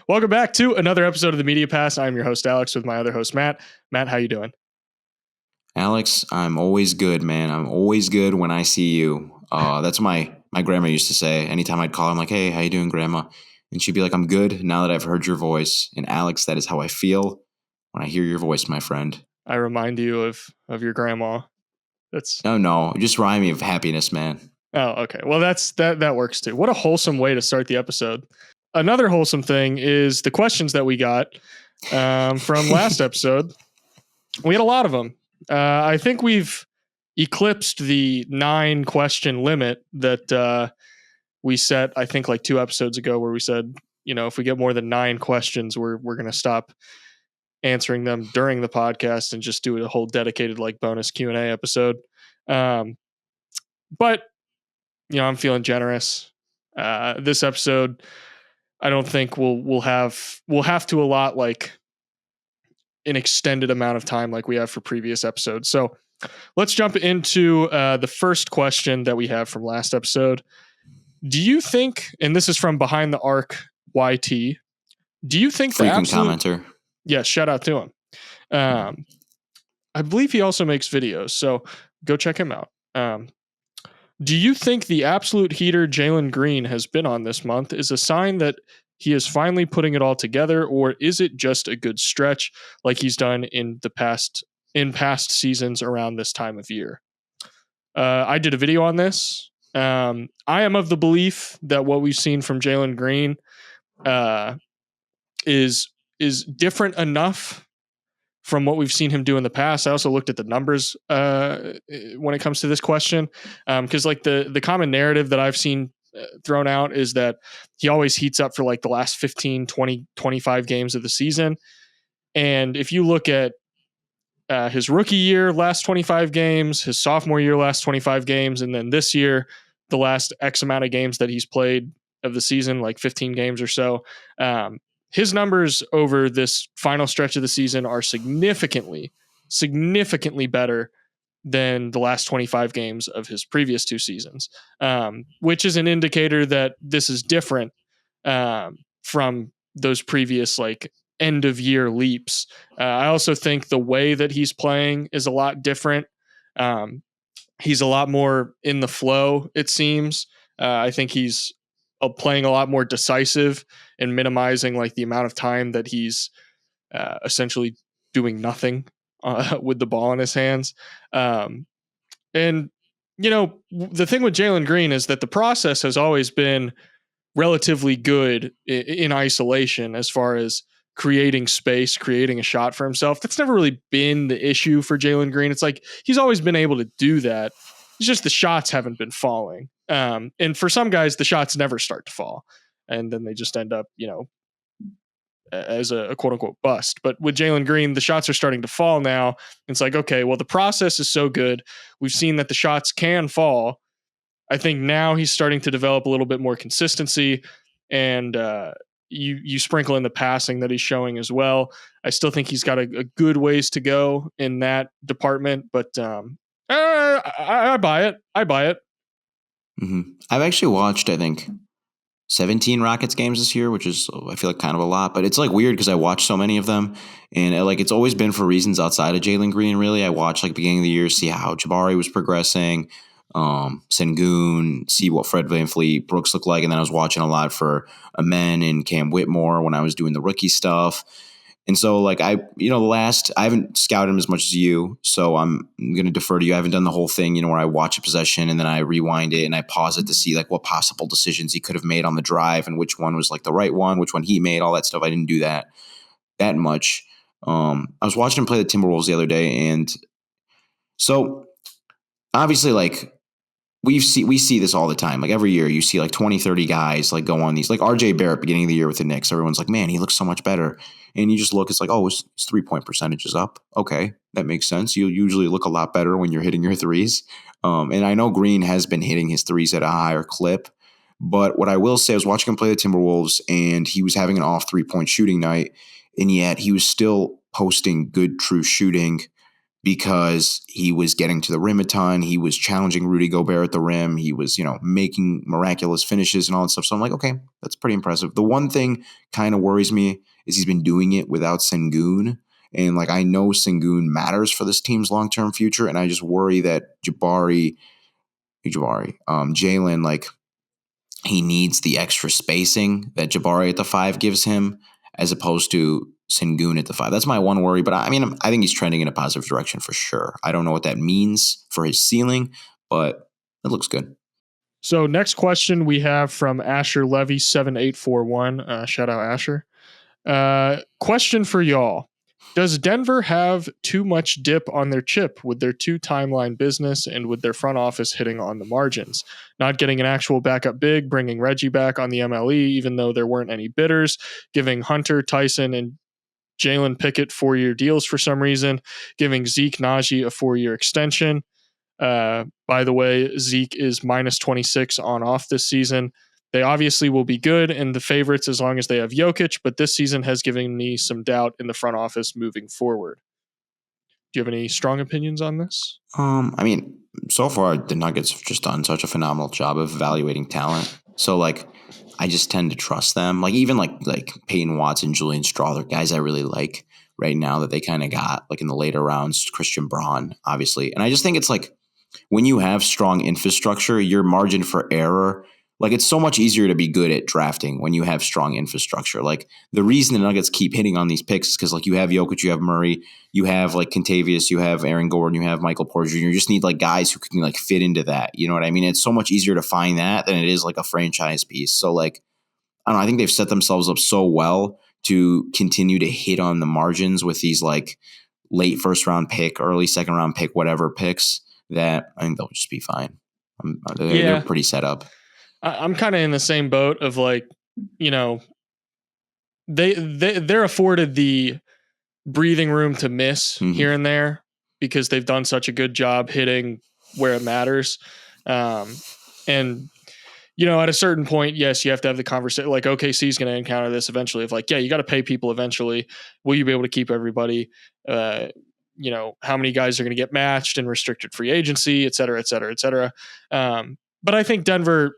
Welcome back to another episode of the Media Pass. I'm your host, Alex, with my other host, Matt. Matt, how you doing? Alex, I'm always good, man. I'm always good when I see you. That's what my grandma used to say. Anytime I'd call her, I'm like, hey, how you doing, grandma? And she'd be like, I'm good now that I've heard your voice. And Alex, that is how I feel when I hear your voice, my friend. I remind you of your grandma. No, just remind me of happiness, man. Oh, okay. Well, that works too. What a wholesome way to start the episode. Another wholesome thing is the questions that we got from last episode. We had a lot of them. I think we've eclipsed the 9 question limit that we set, I think, like 2 episodes ago, where we said, if we get more than 9 questions, we're going to stop answering them during the podcast and just do a whole dedicated like bonus Q&A episode. But I'm feeling generous. This episode, I don't think we'll have to allot like an extended amount of time like we have for previous episodes. So let's jump into the first question that we have from last episode. Do you think, and this is from Behind the Arc YT, do you think frequent commenter? Yes, shout out to him. I believe he also makes videos, so go check him out. Do you think the absolute heater Jalen Green has been on this month is a sign that he is finally putting it all together, or is it just a good stretch like he's done in past seasons around this time of year? I did a video on this. I am of the belief that what we've seen from Jalen Green is different enough from what we've seen him do in the past. I also looked at the numbers when it comes to this question, because like the common narrative that I've seen thrown out is that he always heats up for like the last 15, 20, 25 games of the season. And if you look at his rookie year, last 25 games, his sophomore year, last 25 games, and then this year, the last X amount of games that he's played of the season, like 15 games or so, his numbers over this final stretch of the season are significantly better than the last 25 games of his previous 2 seasons, which is an indicator that this is different from those previous like end of year leaps. I also think the way that he's playing is a lot different. He's a lot more in the flow, it seems. I think he's playing a lot more decisive and minimizing like the amount of time that he's essentially doing nothing with the ball in his hands. And, the thing with Jalen Green is that the process has always been relatively good in isolation as far as creating space, creating a shot for himself. That's never really been the issue for Jalen Green. It's like he's always been able to do that. It's just the shots haven't been falling. And for some guys, the shots never start to fall. And then they just end up, as a quote unquote bust. But with Jalen Green, the shots are starting to fall now. It's like, okay, well, the process is so good. We've seen that the shots can fall. I think now he's starting to develop a little bit more consistency, and you sprinkle in the passing that he's showing as well. I still think he's got a good ways to go in that department, but I buy it. Mm-hmm. I've actually watched, I think, 17 Rockets games this year, which is, I feel like, kind of a lot, but it's like weird because I watch so many of them, and it's always been for reasons outside of Jalen Green. Really, I watched like beginning of the year, see how Jabari was progressing, Sengun, see what Fred VanVleet, Brooks looked like, and then I was watching a lot for Amen and Cam Whitmore when I was doing the rookie stuff. And so, like, I haven't scouted him as much as you, so I'm going to defer to you. I haven't done the whole thing, where I watch a possession and then I rewind it and I pause it to see, like, what possible decisions he could have made on the drive and which one was, like, the right one, which one he made, all that stuff. I didn't do that much. I was watching him play the Timberwolves the other day, and so, obviously, like, we see this all the time. Like every year you see like 20, 30 guys like go on these, like RJ Barrett beginning of the year with the Knicks. Everyone's like, man, he looks so much better. And you just look, it's like, oh, his 3-point percentage is up. Okay, that makes sense. You usually look a lot better when you're hitting your threes. And I know Green has been hitting his threes at a higher clip. But what I will say, I was watching him play the Timberwolves and he was having an off 3-point shooting night. And yet he was still posting good true shooting because he was getting to the rim a ton. He was challenging Rudy Gobert at the rim. He was, making miraculous finishes and all that stuff. So I'm like, okay, that's pretty impressive. The one thing kind of worries me is he's been doing it without Sengun. And like, I know Sengun matters for this team's long-term future. And I just worry that Jalen, like, he needs the extra spacing that Jabari at the 5 gives him, as opposed to Sengun at the 5. That's my one worry. But I mean, I think he's trending in a positive direction for sure. I don't know what that means for his ceiling, but it looks good. So next question we have from Asher Levy 7841. Shout out Asher. Question for y'all. Does Denver have too much dip on their chip with their 2 timeline business and with their front office hitting on the margins? Not getting an actual backup big, bringing Reggie back on the MLE, even though there weren't any bidders, giving Hunter, Tyson, and Jalen Pickett 4-year deals for some reason, giving Zeke Najee a 4-year extension. By the way, Zeke is minus 26 on off this season. They obviously will be good and the favorites as long as they have Jokic, but this season has given me some doubt in the front office moving forward. Do you have any strong opinions on this? I mean, so far the Nuggets have just done such a phenomenal job of evaluating talent. So like, I just tend to trust them. Like even like Peyton Watson, Julian Strawther, guys I really like right now that they kind of got like in the later rounds, Christian Braun, obviously. And I just think it's like when you have strong infrastructure, your margin for error, like it's so much easier to be good at drafting when you have strong infrastructure. Like the reason the Nuggets keep hitting on these picks is because like you have Jokic, you have Murray, you have like Contavious, you have Aaron Gordon, you have Michael Porter Jr. You just need like guys who can like fit into that. You know what I mean? It's so much easier to find that than it is like a franchise piece. So like, I don't know, I think they've set themselves up so well to continue to hit on the margins with these like late first round pick, early second round pick, whatever picks that I think they'll just be fine. They're pretty set up. I'm kind of in the same boat of like, they're afforded the breathing room to miss here and there because they've done such a good job hitting where it matters. And at a certain point, yes, you have to have the conversation. Like OKC is going to encounter this eventually. Of like, yeah, you got to pay people eventually. Will you be able to keep everybody? How many guys are going to get matched and restricted free agency, et cetera, et cetera, et cetera. But I think Denver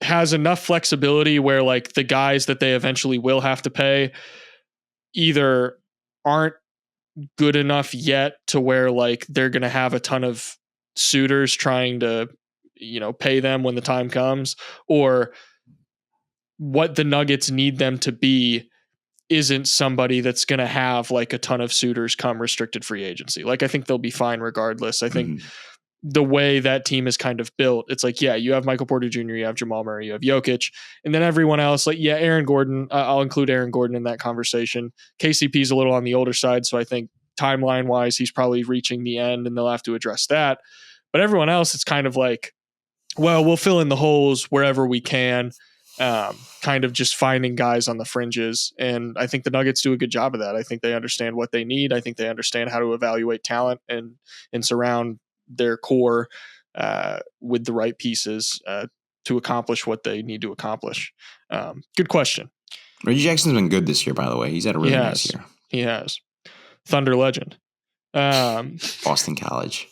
has enough flexibility where like the guys that they eventually will have to pay either aren't good enough yet to where like they're going to have a ton of suitors trying to, pay them when the time comes, or what the Nuggets need them to be isn't somebody that's going to have like a ton of suitors come restricted free agency. Like I think they'll be fine regardless. I think the way that team is kind of built, it's like, yeah, you have Michael Porter Jr., you have Jamal Murray, you have Jokic, and then everyone else, like, yeah, Aaron Gordon, I'll include Aaron Gordon in that conversation. KCP's a little on the older side, so I think timeline-wise, he's probably reaching the end, and they'll have to address that. But everyone else, it's kind of like, well, we'll fill in the holes wherever we can, kind of just finding guys on the fringes. And I think the Nuggets do a good job of that. I think they understand what they need. I think they understand how to evaluate talent and surround their core with the right pieces to accomplish what they need to accomplish. Good question. Reggie Jackson's been good this year, by the way. He's had a really nice year. He has. Thunder legend. Boston College.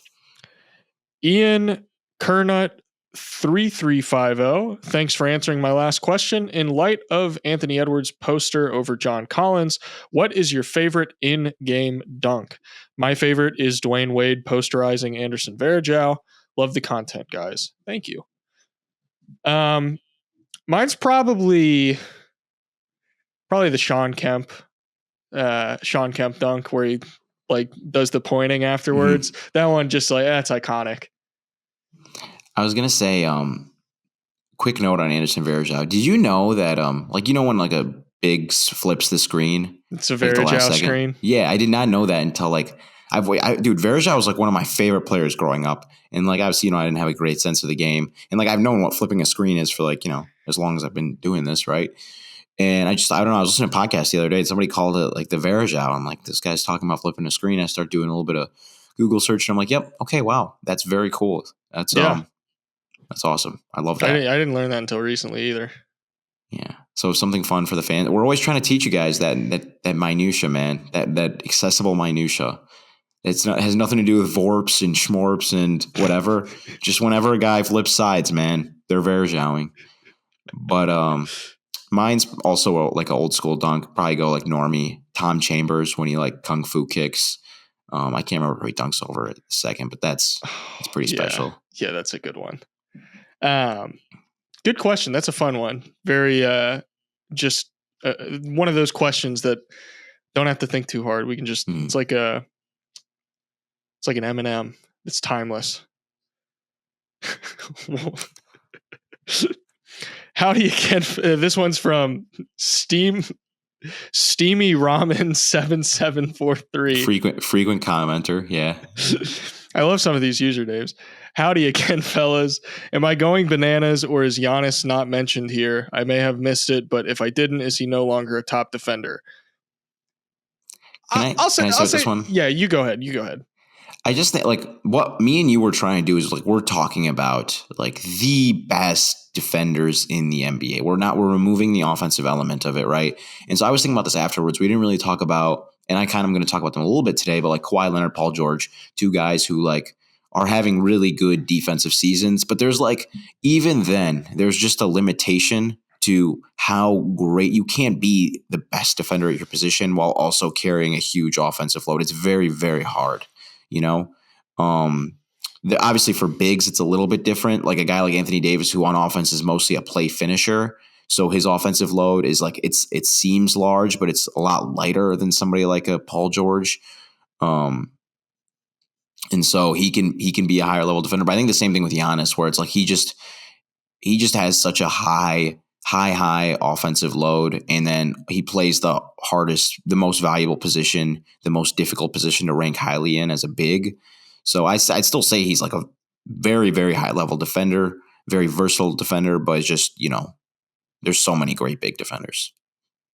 Ian Kernut 3350. Thanks for answering my last question. In light of Anthony Edwards' poster over John Collins, what is your favorite in-game dunk? My favorite is Dwayne Wade posterizing Anderson Varejao. Love the content, guys. Thank you. Mine's probably the Sean Kemp dunk where he like does the pointing afterwards. That one just like that's iconic. I was gonna say, quick note on Anderson Varejao. Did you know that, when like a big flips the screen? It's a Varejao screen. Yeah, I did not know that until like dude, Varejao was like one of my favorite players growing up, and like obviously, I didn't have a great sense of the game, and like I've known what flipping a screen is for like as long as I've been doing this, right? And I don't know. I was listening to a podcast the other day, and somebody called it like the Varejao. I'm like, this guy's talking about flipping a screen. I start doing a little bit of Google search, and I'm like, yep, okay, wow, that's very cool. That's awesome. I love that. I didn't learn that until recently either. Yeah. So something fun for the fans. We're always trying to teach you guys that minutia, man. That accessible minutia. Has nothing to do with Vorps and Schmorps and whatever. Just whenever a guy flips sides, man, they're verjowing. But mine's also like an old school dunk. Probably go like Normie, Tom Chambers when he like kung fu kicks. I can't remember who he dunks over at the second, but it's pretty special. Yeah, that's a good one. Good question. That's a fun one. Very just one of those questions that don't have to think too hard. We can just it's like an M&M. It's timeless. How do you get this one's from Steamy Ramen 7743. Frequent commenter, yeah. I love some of these usernames. Howdy again, fellas. Am I going bananas or is Giannis not mentioned here? I may have missed it, but if I didn't, is he no longer a top defender? I'll say this one. Yeah, you go ahead. I just think like what me and you were trying to do is like we're talking about like the best defenders in the NBA. We're removing the offensive element of it, right? And so I was thinking about this afterwards. We didn't really talk about, and I kind of am going to talk about them a little bit today, but like Kawhi Leonard, Paul George, two guys who like are having really good defensive seasons. But there's like, even then, there's just a limitation to how great you can't be the best defender at your position while also carrying a huge offensive load. It's very, very hard. You know, obviously for bigs, it's a little bit different. Like a guy like Anthony Davis, who on offense is mostly a play finisher. So his offensive load is like, it seems large, but it's a lot lighter than somebody like a Paul George. And so he can be a higher level defender. But I think the same thing with Giannis, where it's like, he just has such a high offensive load, and then he plays the hardest, the most valuable position, the most difficult position to rank highly in as a big. So I'd still say he's like a very, very high level defender, very versatile defender, but it's just, you know, there's so many great big defenders.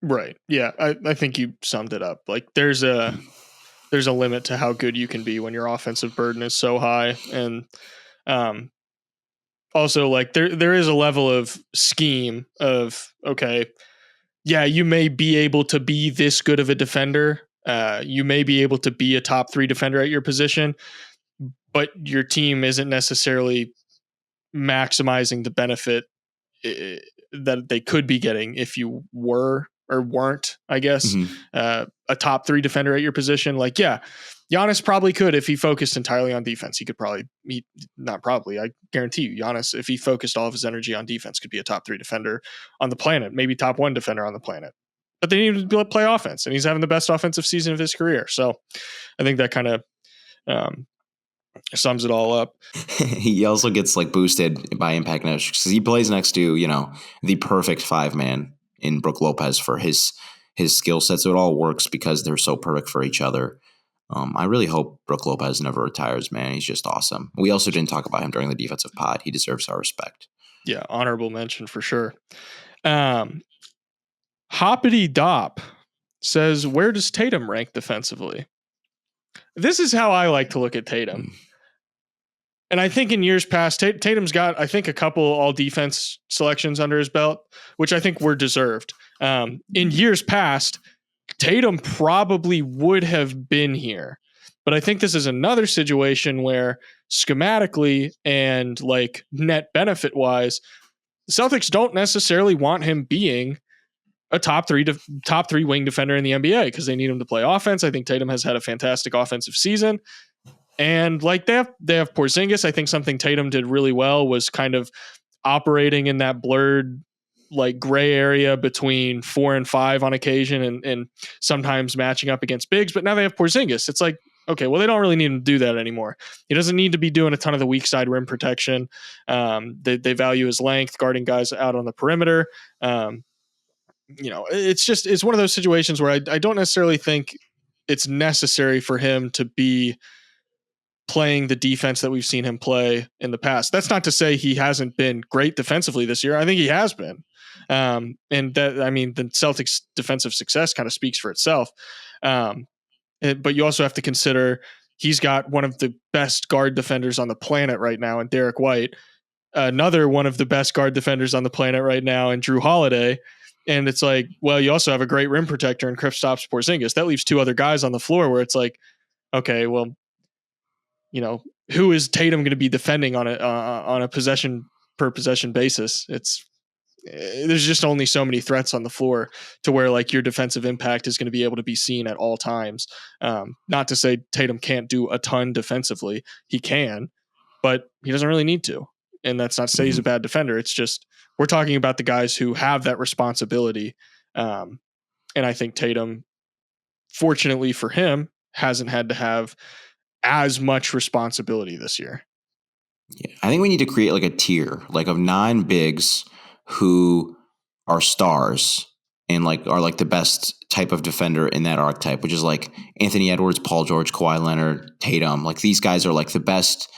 Right. Yeah. I think you summed it up. Like there's a limit to how good you can be when your offensive burden is so high. And, also, like there is a level of scheme of, okay, yeah, you may be able to be this good of a defender. You may be able to be a top 3 defender at your position, but your team isn't necessarily maximizing the benefit that they could be getting if you were or weren't, I guess, a top 3 defender at your position. Like, yeah, Giannis probably could if he focused entirely on defense. He could I guarantee you, Giannis, if he focused all of his energy on defense, could be a top 3 defender on the planet, maybe top 1 defender on the planet. But they need to play offense, and he's having the best offensive season of his career. So I think that kind of sums it all up. He also gets like boosted by impact numbers because he plays next to, you know, the perfect 5-man in Brook Lopez for his skill set. So it all works because they're so perfect for each other. I really hope Brook Lopez never retires, man. He's just awesome. We also didn't talk about him during the defensive pod. He deserves our respect. Yeah, honorable mention for sure. Hoppity Dop says, where does Tatum rank defensively? This is how I like to look at Tatum. And I think in years past, Tatum's got, I think, a couple all defense selections under his belt, which I think were deserved. In years past, Tatum probably would have been here. But I think this is another situation where schematically and like net benefit wise, the Celtics don't necessarily want him being a top three wing defender in the NBA because they need him to play offense. I think Tatum has had a fantastic offensive season. And like they have Porzingis. I think something Tatum did really well was kind of operating in that blurred, like gray area between 4 and 5 on occasion and sometimes matching up against bigs. But now they have Porzingis. It's like, okay, well, they don't really need him to do that anymore. He doesn't need to be doing a ton of the weak side rim protection. They value his length, guarding guys out on the perimeter. You know, it's one of those situations where I don't necessarily think it's necessary for him to be playing the defense that we've seen him play in the past. That's not to say he hasn't been great defensively this year. I think he has been. And that, I mean, the Celtics defensive success kind of speaks for itself. But you also have to consider he's got one of the best guard defenders on the planet right now in Derek White, another one of the best guard defenders on the planet right now in Drew Holiday. And it's like, well, you also have a great rim protector in Kristaps Porzingis. That leaves 2 other guys on the floor where it's like, okay, well, who is Tatum going to be defending on a possession per possession basis? There's just only so many threats on the floor to where like your defensive impact is going to be able to be seen at all times. Not to say Tatum can't do a ton defensively. He can, but he doesn't really need to. And that's not to say he's a bad defender. It's just, we're talking about the guys who have that responsibility. And I think Tatum, fortunately for him, hasn't had to have as much responsibility this year. Yeah, I think we need to create like a tier, like of 9 bigs who are stars and like are like the best type of defender in that archetype, which is like Anthony Edwards, Paul George, Kawhi Leonard, Tatum. Like these guys are like the best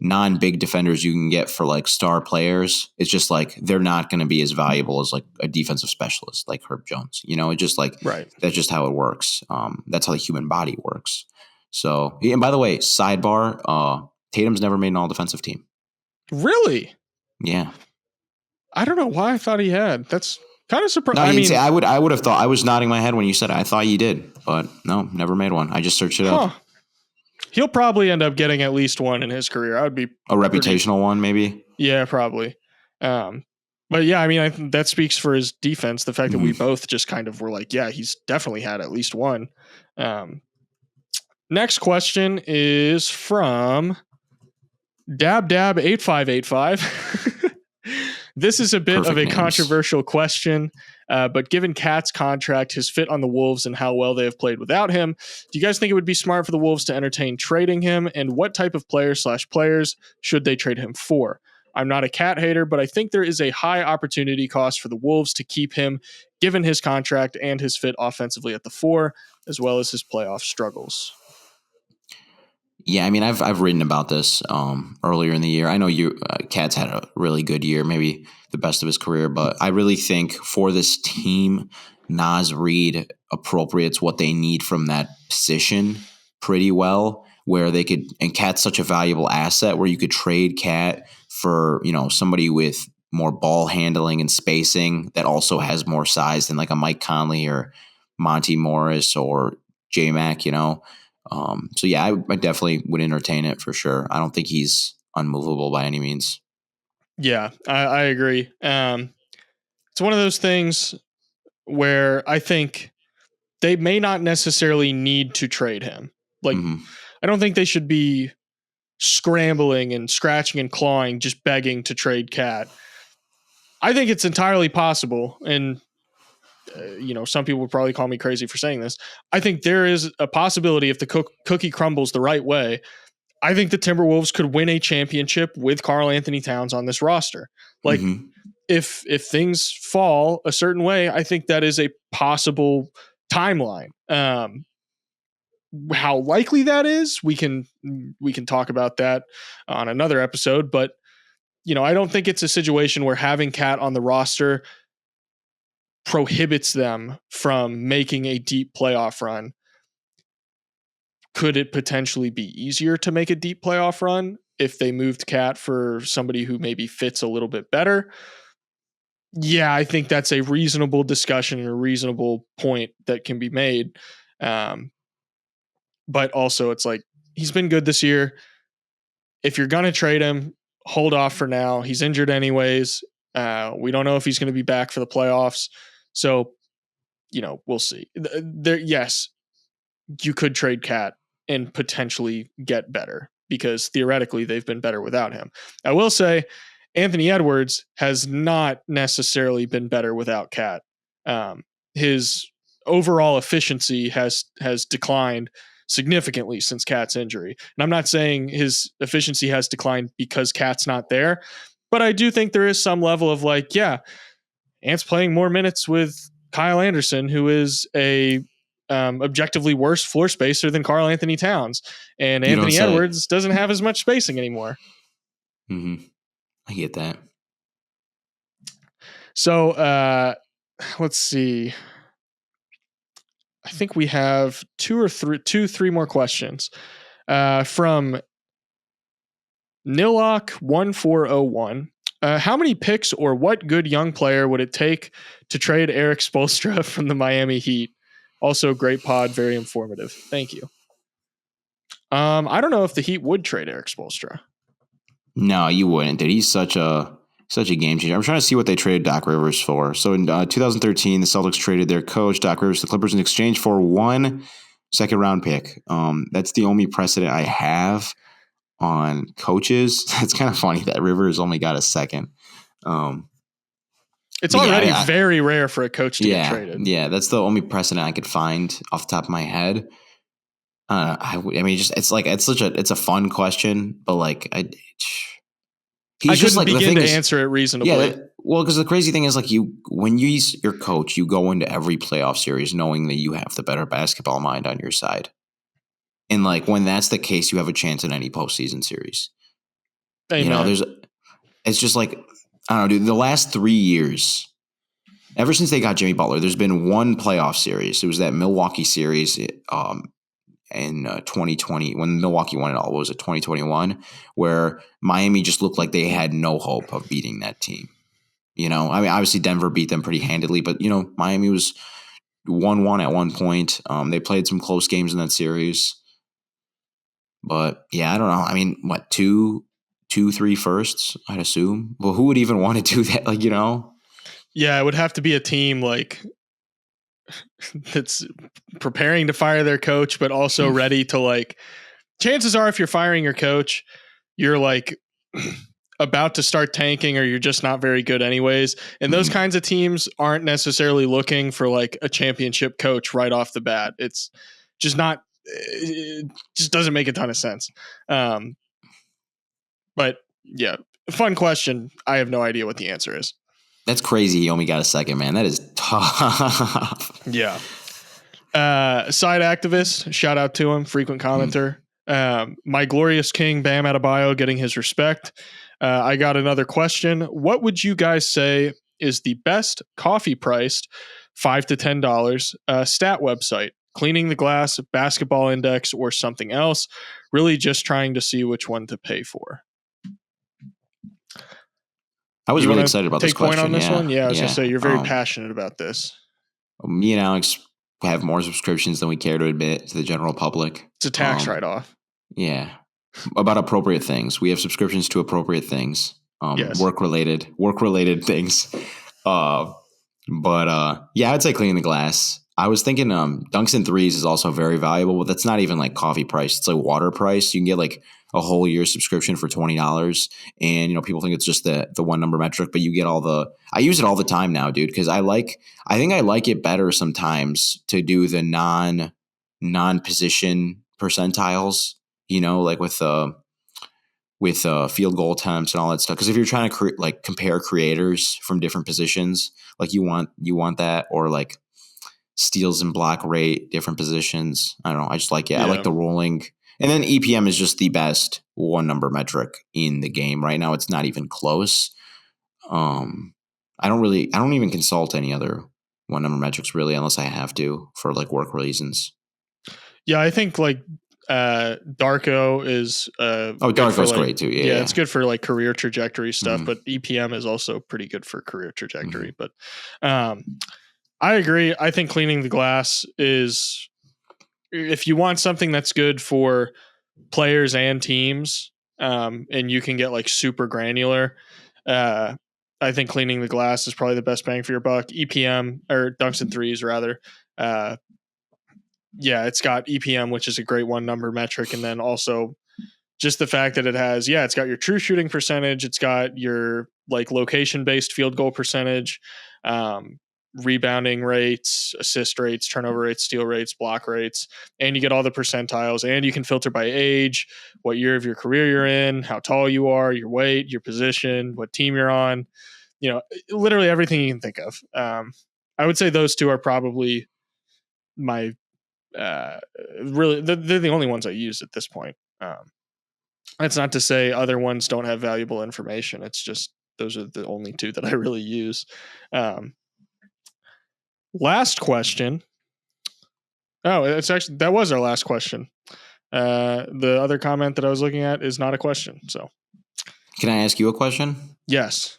non-big defenders you can get for like star players. It's just like they're not going to be as valuable as like a defensive specialist like Herb Jones. It's just like That's just how it works. That's how the human body works. So, and by the way, sidebar, Tatum's never made an all-defensive team. Really? Yeah. I don't know why I thought he had. That's kind of surprising. No, I would have thought. I was nodding my head when you said it. I thought you did, but no, never made one. I just searched it up. He'll probably end up getting at least one in his career. I would be a reputational one, maybe. Yeah, probably. But yeah, I mean, I think that speaks for his defense. The fact that we both just kind of were like, yeah, he's definitely had at least one. Next question is from Dab8585. This is a bit Perfect of a names. controversial question, but given Cat's contract, his fit on the Wolves, and how well they have played without him, do you guys think it would be smart for the Wolves to entertain trading him? And what type of players should they trade him for? I'm not a Cat hater, but I think there is a high opportunity cost for the Wolves to keep him, given his contract and his fit offensively at the 4, as well as his playoff struggles. Yeah, I mean, I've written about this earlier in the year. I know Cat's had a really good year, maybe the best of his career, but I really think for this team, Naz Reid appropriates what they need from that position pretty well, where they could, and Cat's such a valuable asset where you could trade Cat for, somebody with more ball handling and spacing that also has more size than like a Mike Conley or Monty Morris or J-Mac, So yeah, I definitely would entertain it for sure. I don't think he's unmovable by any means. Yeah, I agree. It's one of those things where I think they may not necessarily need to trade him. Like, I don't think they should be scrambling and scratching and clawing, just begging to trade Cat. I think it's entirely possible, and some people would probably call me crazy for saying this. I think there is a possibility if the cookie crumbles the right way. I think the Timberwolves could win a championship with Karl Anthony Towns on this roster. Like, if things fall a certain way, I think that is a possible timeline. How likely that is, we can talk about that on another episode. But I don't think it's a situation where having Cat on the roster prohibits them from making a deep playoff run. Could it potentially be easier to make a deep playoff run if they moved Cat for somebody who maybe fits a little bit better? Yeah, I think that's a reasonable discussion and a reasonable point that can be made. But also it's like, he's been good this year. If you're going to trade him, hold off for now. He's injured anyways. We don't know if he's going to be back for the playoffs. So, we'll see. Yes, you could trade Cat and potentially get better because theoretically they've been better without him. I will say Anthony Edwards has not necessarily been better without Cat. His overall efficiency has declined significantly since Cat's injury. And I'm not saying his efficiency has declined because Cat's not there, but I do think there is some level of like, yeah, Ant's playing more minutes with Kyle Anderson, who is a objectively worse floor spacer than Karl Anthony Towns. And Anthony Edwards doesn't have as much spacing anymore. I get that. So let's see. I think we have three more questions from Nilok1401. How many picks or what good young player would it take to trade Eric Spoelstra from the Miami Heat? Also, great pod, very informative. Thank you. I don't know if the Heat would trade Eric Spoelstra. No, you wouldn't, dude. He's such a game changer. I'm trying to see what they traded Doc Rivers for. So in 2013, the Celtics traded their coach, Doc Rivers, to the Clippers in exchange for 1 second-round pick. That's the only precedent I have on coaches. It's kind of funny that Rivers only got a second. It's already very rare for a coach to get traded. Yeah, that's the only precedent I could find off the top of my head. I mean, it's a fun question, but like I couldn't begin to answer it reasonably. Yeah, because the crazy thing is, like, when he's your coach, you go into every playoff series knowing that you have the better basketball mind on your side, and like when that's the case, you have a chance in any postseason series. Amen. It's just like, I don't know, dude. The last 3 years, ever since they got Jimmy Butler, there's been one playoff series. It was that Milwaukee series. In 2020, when Milwaukee won it all, was it 2021, where Miami just looked like they had no hope of beating that team. I mean, obviously Denver beat them pretty handedly, but Miami was 1-1 at one point. They played some close games in that series, but yeah, I don't know. I mean, what, 3 firsts, I'd assume. Well, who would even want to do that? Like, Yeah, it would have to be a team like that's preparing to fire their coach, but also ready to, like, chances are if you're firing your coach, you're like about to start tanking, or you're just not very good anyways. And those kinds of teams aren't necessarily looking for like a championship coach right off the bat. It's just not, it just doesn't make a ton of sense. But yeah, fun question. I have no idea what the answer is. That's crazy. He only got a second, man. That is tough. Yeah. Side activist, shout out to him, frequent commenter. My glorious king, Bam Adebayo, getting his respect. I got another question. What would you guys say is the best coffee priced $5 to $10 stat website? Cleaning the Glass, Basketball Index, or something else? Really just trying to see which one to pay for. I was really excited about this question. Take point on this one? Yeah, I was going to say, you're very passionate about this. Me and Alex have more subscriptions than we care to admit to the general public. It's a tax write-off. Yeah. About appropriate things. We have subscriptions to appropriate things. Yes. Work-related things. Yeah, I'd say Cleaning the Glass. I was thinking Dunks and Threes is also very valuable, but that's not even like coffee price. It's like water price. You can get like a whole year subscription for $20. And, people think it's just the one number metric, but you get I use it all the time now, dude, because I think I like it better sometimes to do the non-position percentiles, like with field goal attempts and all that stuff. Because if you're trying to compare creators from different positions, like you want that, or like steals and block rate, different positions. I don't know. I just like it. Yeah. I like the rolling. And then EPM is just the best one number metric in the game right now. It's not even close. I don't even consult any other one number metrics really, unless I have to for like work reasons. Yeah, I think like Darko is Darko's great too. Yeah, it's good for like career trajectory stuff, but EPM is also pretty good for career trajectory. But I agree. I think Cleaning the Glass is, if you want something that's good for players and teams, and you can get like super granular, I think Cleaning the Glass is probably the best bang for your buck. EPM, or Dunks and Threes rather. Yeah, it's got EPM, which is a great one number metric. And then also just the fact that it's got your true shooting percentage. It's got your like location based field goal percentage, rebounding rates, assist rates, turnover rates, steal rates, block rates, and you get all the percentiles, and you can filter by age, what year of your career you're in, how tall you are, your weight, your position, what team you're on, literally everything you can think of. I would say those two are probably my really, they're the only ones I use at this point. That's not to say other ones don't have valuable information. It's just those are the only two that I really use. Last question. Oh, it's actually, that was our last question. The other comment that I was looking at is not a question. So, can I ask you a question? Yes.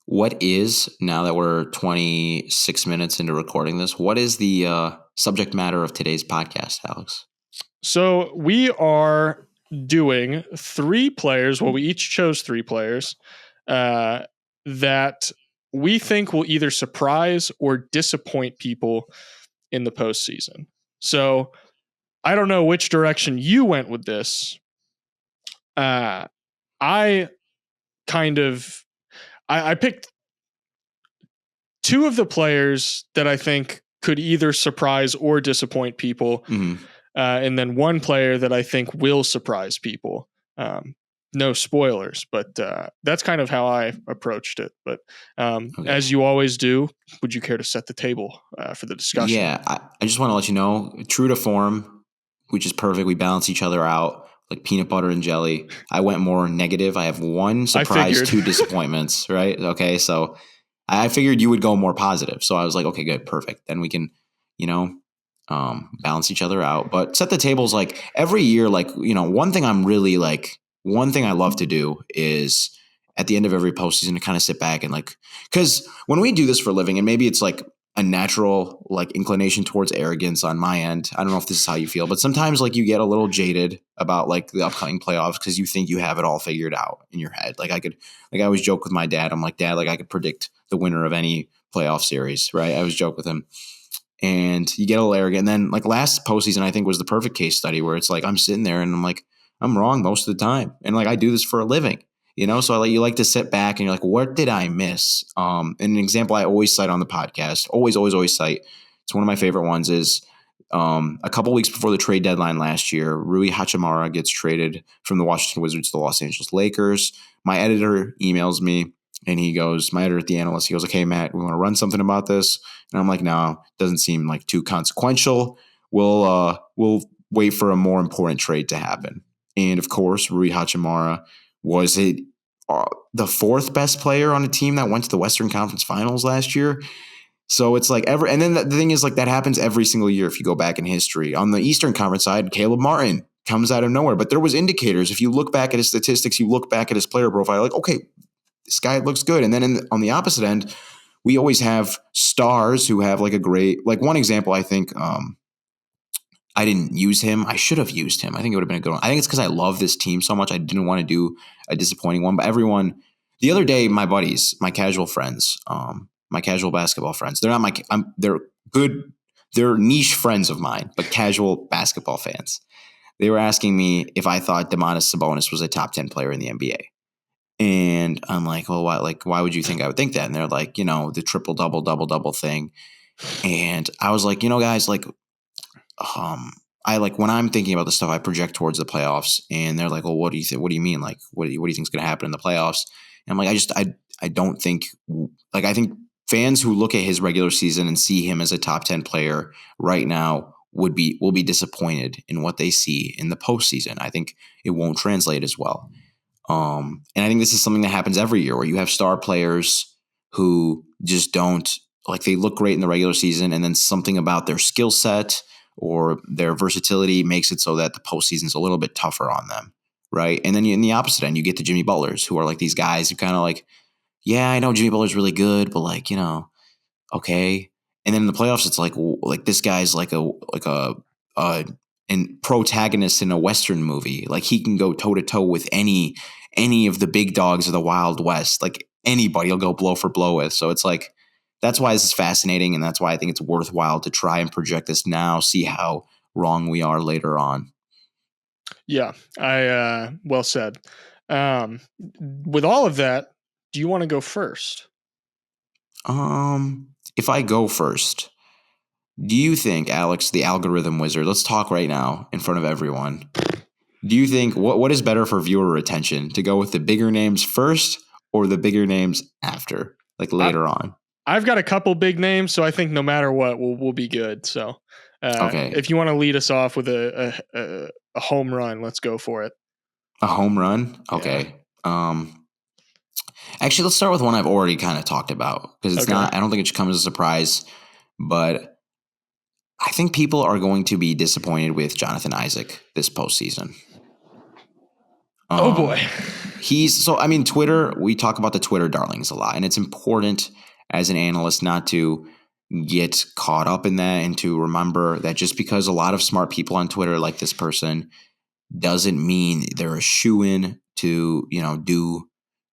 What is, now that we're 26 minutes into recording this, what is the subject matter of today's podcast, Alex? So we are doing 3 players. Well, we each chose 3 players that we think will either surprise or disappoint people in the postseason. So I don't know which direction you went with this. I kind of I picked 2 of the players that I think could either surprise or disappoint people, and then 1 player that I think will surprise people. No spoilers, but that's kind of how I approached it. But as you always do, would you care to set the table for the discussion? Yeah, I just want to let you know, true to form, which is perfect. We balance each other out like peanut butter and jelly. I went more negative. I have 1 surprise, 2 disappointments, right? Okay, so I figured you would go more positive. So I was like, okay, good, perfect. Then we can, balance each other out. But set the tables like every year, like, one thing I love to do is at the end of every postseason to kind of sit back and like, because when we do this for a living, and maybe it's like a natural like inclination towards arrogance on my end. I don't know if this is how you feel, but sometimes like you get a little jaded about like the upcoming playoffs because you think you have it all figured out in your head. Like I always joke with my dad. I'm like, Dad, like I could predict the winner of any playoff series, right? I always joke with him. And you get a little arrogant. And then like last postseason, I think was the perfect case study where it's like I'm sitting there and I'm like, I'm wrong most of the time. And like I do this for a living. So you like to sit back and you're like, what did I miss? And an example I always cite on the podcast, always cite. It's one of my favorite ones is a couple weeks before the trade deadline last year, Rui Hachimura gets traded from the Washington Wizards to the Los Angeles Lakers. My editor emails me and he goes, my editor at the Analyst, he goes, okay, Matt, we want to run something about this. And I'm like, no, doesn't seem like too consequential. We'll wait for a more important trade to happen. And of course, Rui Hachimura was it the 4th best player on a team that went to the Western Conference Finals last year. So it's like and then the thing is like that happens every single year if you go back in history. On the Eastern Conference side, Caleb Martin comes out of nowhere, but there was indicators. If you look back at his statistics, you look back at his player profile, like, okay, this guy looks good. And then on the opposite end, we always have stars who have like a great, like one example, I think, I didn't use him. I should have used him. I think it would have been a good one. I think it's because I love this team so much. I didn't want to do a disappointing one. But everyone, the other day, my buddies, my casual friends, my casual basketball friends, they're not they're good. They're niche friends of mine, but casual basketball fans. They were asking me if I thought Domantas Sabonis was a top 10 player in the NBA. And I'm like, well, why would you think I would think that? And they're like, the triple double thing. And I was like, guys, like, I like when I'm thinking about this stuff, I project towards the playoffs, and they're like, "Well, what do you think? What do you mean? Like, what do you think is going to happen in the playoffs?" And I'm like, I don't think like I think fans who look at his regular season and see him as a top 10 player right now will be disappointed in what they see in the postseason. I think it won't translate as well. And I think this is something that happens every year where you have star players who just don't like they look great in the regular season, and then something about their skill set or their versatility makes it so that the postseason is a little bit tougher on them, right? And then in the opposite end, you get the Jimmy Butlers, who are like these guys who kind of like, yeah, I know Jimmy Butler's really good, but like, okay. And then in the playoffs, it's like this guy's like a protagonist in a Western movie. Like he can go toe to toe with any of the big dogs of the Wild West. Like anybody will go blow for blow with. So it's like, that's why this is fascinating, and that's why I think it's worthwhile to try and project this now, see how wrong we are later on. Yeah, well said. With all of that, do you want to go first? If I go first, do you think, Alex, the algorithm wizard, let's talk right now in front of everyone. Do you think what is better for viewer retention, to go with the bigger names first or the bigger names after, like later on? I've got a couple big names, so I think no matter what, we'll be good. So, okay, if you want to lead us off with a home run, let's go for it. A home run, okay. Yeah. Actually, let's start with one I've already kind of talked about because it's not. I don't think it should come as a surprise, but I think people are going to be disappointed with Jonathan Isaac this postseason. Oh boy. Twitter, we talk about the Twitter darlings a lot, and it's important as an analyst not to get caught up in that and to remember that just because a lot of smart people on Twitter like this person doesn't mean they're a shoo-in to,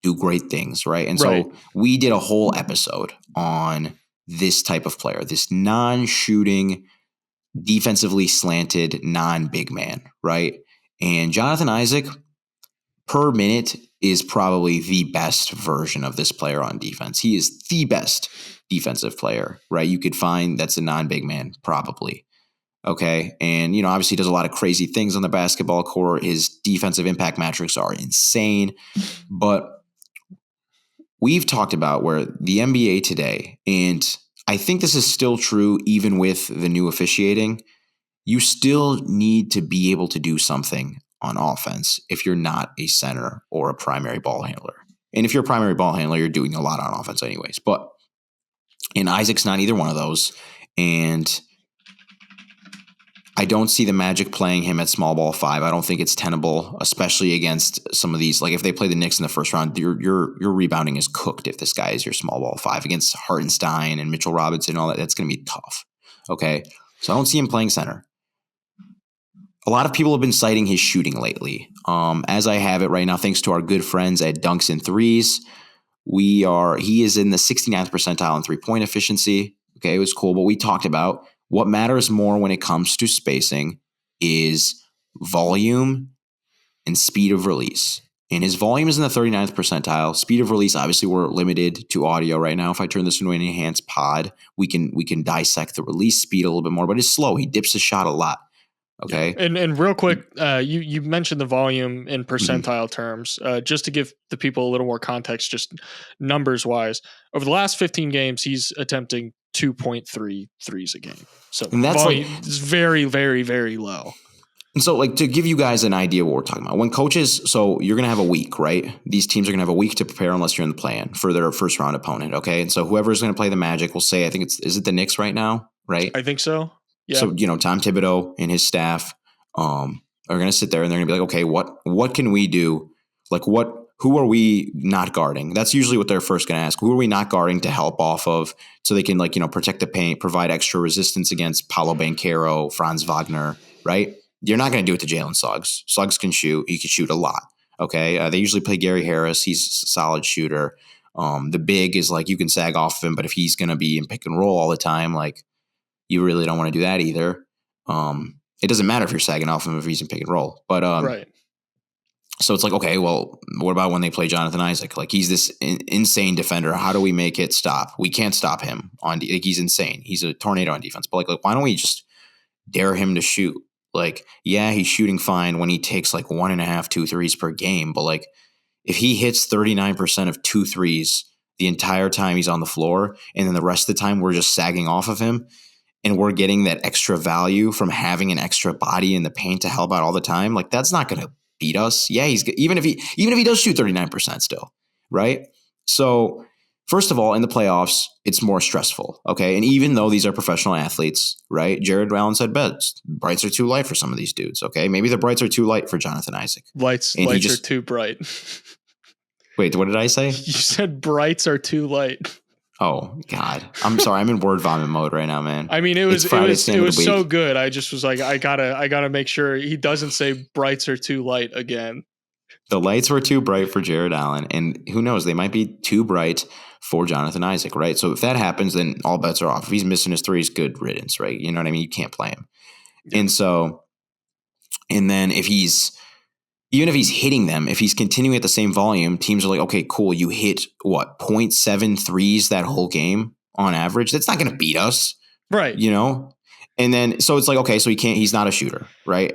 do great things, right? And so we did a whole episode on this type of player, this non-shooting, defensively slanted, non-big man, right? And Jonathan Isaac, per minute, is probably the best version of this player on defense. He is the best defensive player, right? You could find that's a non-big man, probably. Okay. And, obviously does a lot of crazy things on the basketball court. His defensive impact metrics are insane. But we've talked about where the NBA today, and I think this is still true even with the new officiating, you still need to be able to do something on offense if you're not a center or a primary ball handler. And if you're a primary ball handler, you're doing a lot on offense anyways. And Isaac's not either one of those. And I don't see the Magic playing him at small ball 5. I don't think it's tenable, especially against some of these. Like if they play the Knicks in the first round, your rebounding is cooked if this guy is your small ball 5 against Hartenstein and Mitchell Robinson and all that. That's going to be tough. Okay. So I don't see him playing center. A lot of people have been citing his shooting lately. As I have it right now, thanks to our good friends at Dunks and Threes, he is in the 69th percentile in 3-point efficiency. Okay. It was cool. But we talked about what matters more when it comes to spacing is volume and speed of release. And his volume is in the 39th percentile. Speed of release, obviously, we're limited to audio right now. If I turn this into an enhanced pod, we can dissect the release speed a little bit more, but it's slow. He dips the shot a lot. Okay. And real quick, you mentioned the volume in percentile terms. Just to give the people a little more context, just numbers wise, over the last 15 games, he's attempting 2.3 threes a game. So and that's volume is very, very, very low. And so, to give you guys an idea of what we're talking about, when coaches, so you're going to have a week, right? These teams are going to have a week to prepare unless you're in the play-in for their first round opponent, okay? And so whoever's going to play the Magic will say, I think is it the Knicks right now, right? I think so. Yeah. So, Tom Thibodeau and his staff are going to sit there and they're going to be like, okay, what can we do? Who are we not guarding? That's usually what they're first going to ask. Who are we not guarding to help off of so they can protect the paint, provide extra resistance against Paolo Banchero, Franz Wagner, right? You're not going to do it to Jalen Suggs. Suggs can shoot. He can shoot a lot. Okay. They usually play Gary Harris. He's a solid shooter. The big is you can sag off of him, but if he's going to be in pick and roll all the time, you really don't want to do that either. It doesn't matter if you're sagging off him if he's in pick and roll, but right. So it's okay, well, what about when they play Jonathan Isaac? He's this insane defender. How do we make it stop? We can't stop him he's insane. He's a tornado on defense, but why don't we just dare him to shoot? Yeah, he's shooting fine when he takes 1.5, 2 threes per game. But if he hits 39% of 2 threes the entire time he's on the floor, and then the rest of the time we're just sagging off of him, and we're getting that extra value from having an extra body in the paint to help out all the time, that's not going to beat us. Yeah, even if he does shoot 39% still, right? So first of all, in the playoffs, it's more stressful, okay? And even though these are professional athletes, right? Jared Allen said beds. Brights are too light for some of these dudes, okay? Maybe the brights are too light for Jonathan Isaac. Lights are too bright. Wait, what did I say? You said brights are too light. Oh God, I'm sorry. I'm in word vomit mode right now, man. I mean, it was so good. I just was I gotta make sure he doesn't say brights are too light again. The lights were too bright for Jared Allen, and who knows, they might be too bright for Jonathan Isaac, right? So if that happens, then all bets are off. If he's missing his threes, good riddance, right? You know what I mean? You can't play him. Yeah. And then even if he's hitting them, if he's continuing at the same volume, teams are okay, cool. You hit 0.7 threes that whole game on average. That's not going to beat us. Right. And then, so it's okay, so he's not a shooter, right?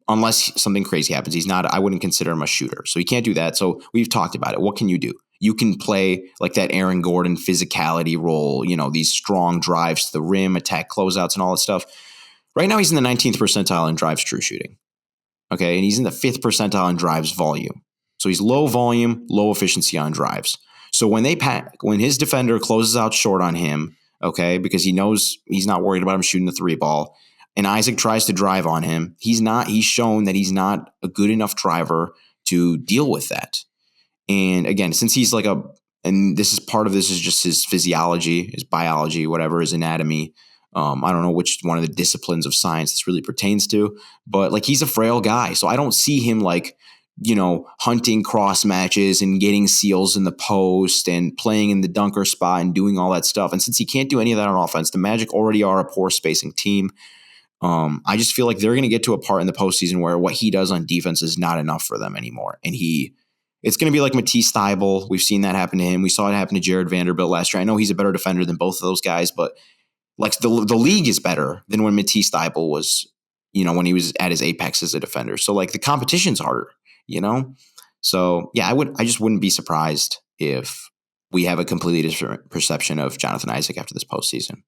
Unless something crazy happens. I wouldn't consider him a shooter. So he can't do that. So we've talked about it. What can you do? You can play that Aaron Gordon physicality role, these strong drives to the rim, attack closeouts and all that stuff. Right now he's in the 19th percentile in drives true shooting. Okay, and he's in the 5th percentile in drives volume. So he's low volume, low efficiency on drives. So when his defender closes out short on him, okay, because he knows he's not worried about him shooting the 3 ball, and Isaac tries to drive on him, he's shown that he's not a good enough driver to deal with that. And again, since he's and this is part of this is just his physiology, his biology, whatever, his anatomy. I don't know which one of the disciplines of science this really pertains to, but like he's a frail guy. So I don't see him like, hunting cross matches and getting seals in the post and playing in the dunker spot and doing all that stuff. And since he can't do any of that on offense, the Magic already are a poor spacing team. I just feel like they're going to get to a part in the postseason where what he does on defense is not enough for them anymore. And it's going to be like Matisse Thybulle. We've seen that happen to him. We saw it happen to Jared Vanderbilt last year. I know he's a better defender than both of those guys, but like the league is better than when Matisse Thybulle was, when he was at his apex as a defender. So like the competition's harder, So yeah, I just wouldn't be surprised if we have a completely different perception of Jonathan Isaac after this postseason.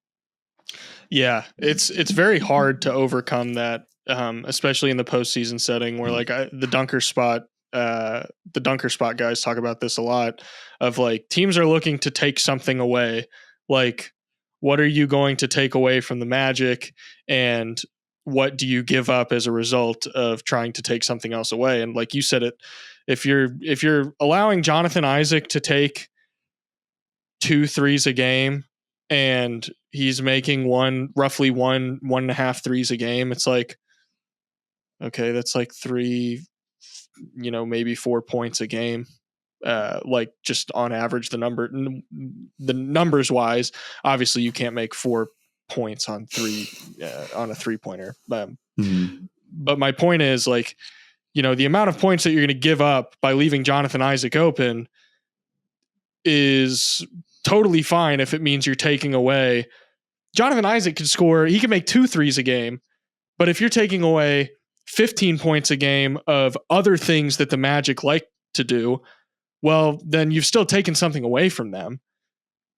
Yeah, it's very hard to overcome that, especially in the postseason setting where like the dunker spot guys talk about this a lot of like teams are looking to take something away. Like, what are you going to take away from the Magic, and what do you give up as a result of trying to take something else away? And like you said, if you're allowing Jonathan Isaac to take 2 threes a game and he's making roughly one and a half threes a game, it's like, okay, that's like 3, maybe 4 points a game. Like just on average, the numbers wise, obviously you can't make 4 points on on a 3-pointer. But my point is like, the amount of points that you're going to give up by leaving Jonathan Isaac open is totally fine if it means you're taking away. Jonathan Isaac can score. He can make 2 threes a game, but if you're taking away 15 points a game of other things that the Magic like to do, well, then you've still taken something away from them.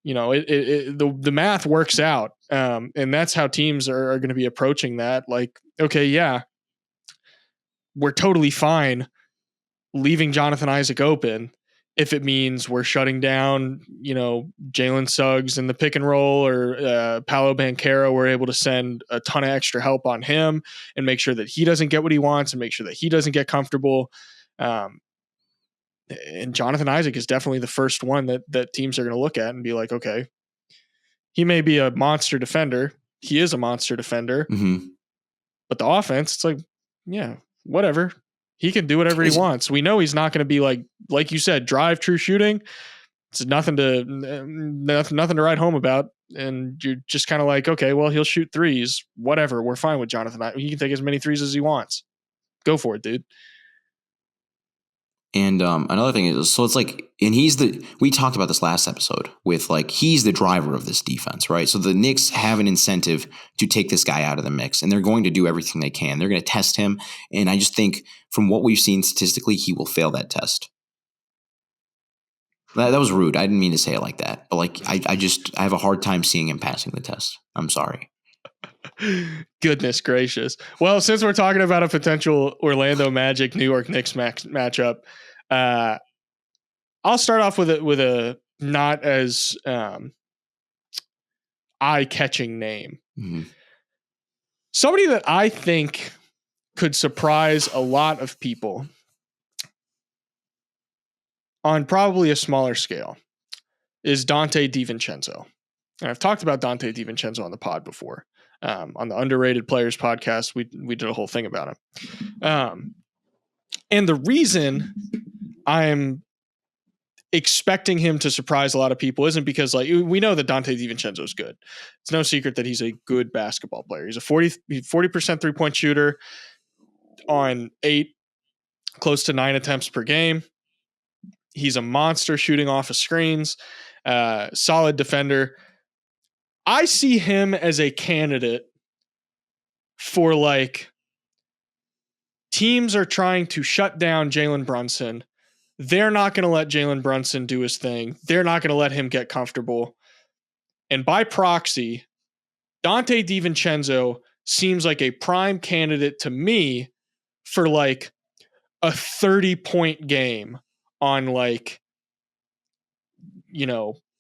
The math works out. And that's how teams are going to be approaching that. Like, okay, yeah, we're totally fine leaving Jonathan Isaac open if it means we're shutting down, Jalen Suggs in the pick and roll, or Paolo Banchero. We're able to send a ton of extra help on him and make sure that he doesn't get what he wants and make sure that he doesn't get comfortable. And Jonathan Isaac is definitely the first one that teams are going to look at and be like, okay, he may be a monster defender. He is a monster defender, but the offense, it's like, yeah, whatever. He can do whatever he wants. We know he's not going to be like you said, drive, true shooting. It's nothing to write home about. And you're just kind of like, okay, well, he'll shoot threes. Whatever. We're fine with Jonathan. He can take as many threes as he wants. Go for it, dude. And another thing is, so it's like, and we talked about this last episode with like, he's the driver of this defense, right? So the Knicks have an incentive to take this guy out of the mix, and they're going to do everything they can. They're going to test him. And I just think from what we've seen statistically, he will fail that test. That was rude. I didn't mean to say it like that, but like, I have a hard time seeing him passing the test. I'm sorry. Goodness gracious. Well, since we're talking about a potential Orlando Magic New York Knicks matchup, I'll start off with a not as eye-catching name. Mm-hmm. Somebody that I think could surprise a lot of people on probably a smaller scale is Donte DiVincenzo. And I've talked about Donte DiVincenzo on the pod before. On the Underrated Players podcast, we did a whole thing about him. And the reason I'm expecting him to surprise a lot of people isn't because like we know that Donte DiVincenzo is good. It's no secret that he's a good basketball player. He's a 40% 3-point shooter on 8, close to 9 attempts per game. He's a monster shooting off of screens, solid defender. I see him as a candidate for like teams are trying to shut down Jalen Brunson. They're not going to let Jalen Brunson do his thing. They're not going to let him get comfortable. And by proxy, Donte DiVincenzo seems like a prime candidate to me for like a 30-point game on like,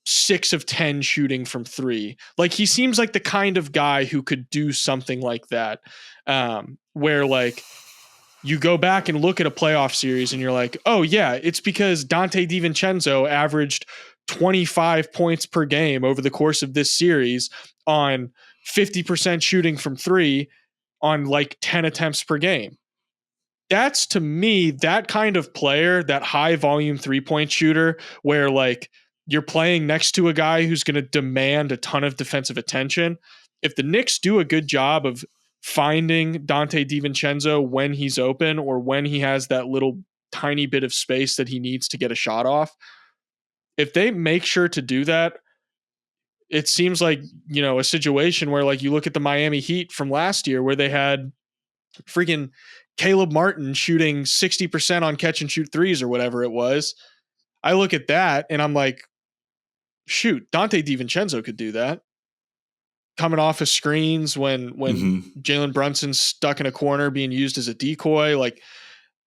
6 of 10 shooting from 3. Like he seems like the kind of guy who could do something like that, where like you go back and look at a playoff series and you're like, oh yeah, it's because Donte DiVincenzo averaged 25 points per game over the course of this series on 50% shooting from three on like 10 attempts per game. That's, to me, that kind of player, that high volume 3-point shooter where like you're playing next to a guy who's going to demand a ton of defensive attention. If the Knicks do a good job of finding Dante DiVincenzo when he's open or when he has that little tiny bit of space that he needs to get a shot off, if they make sure to do that, it seems like, a situation where like you look at the Miami Heat from last year where they had freaking Caleb Martin shooting 60% on catch and shoot threes or whatever it was. I look at that and I'm like, shoot, Dante DiVincenzo could do that. Coming off of screens when Jalen Brunson's stuck in a corner being used as a decoy, like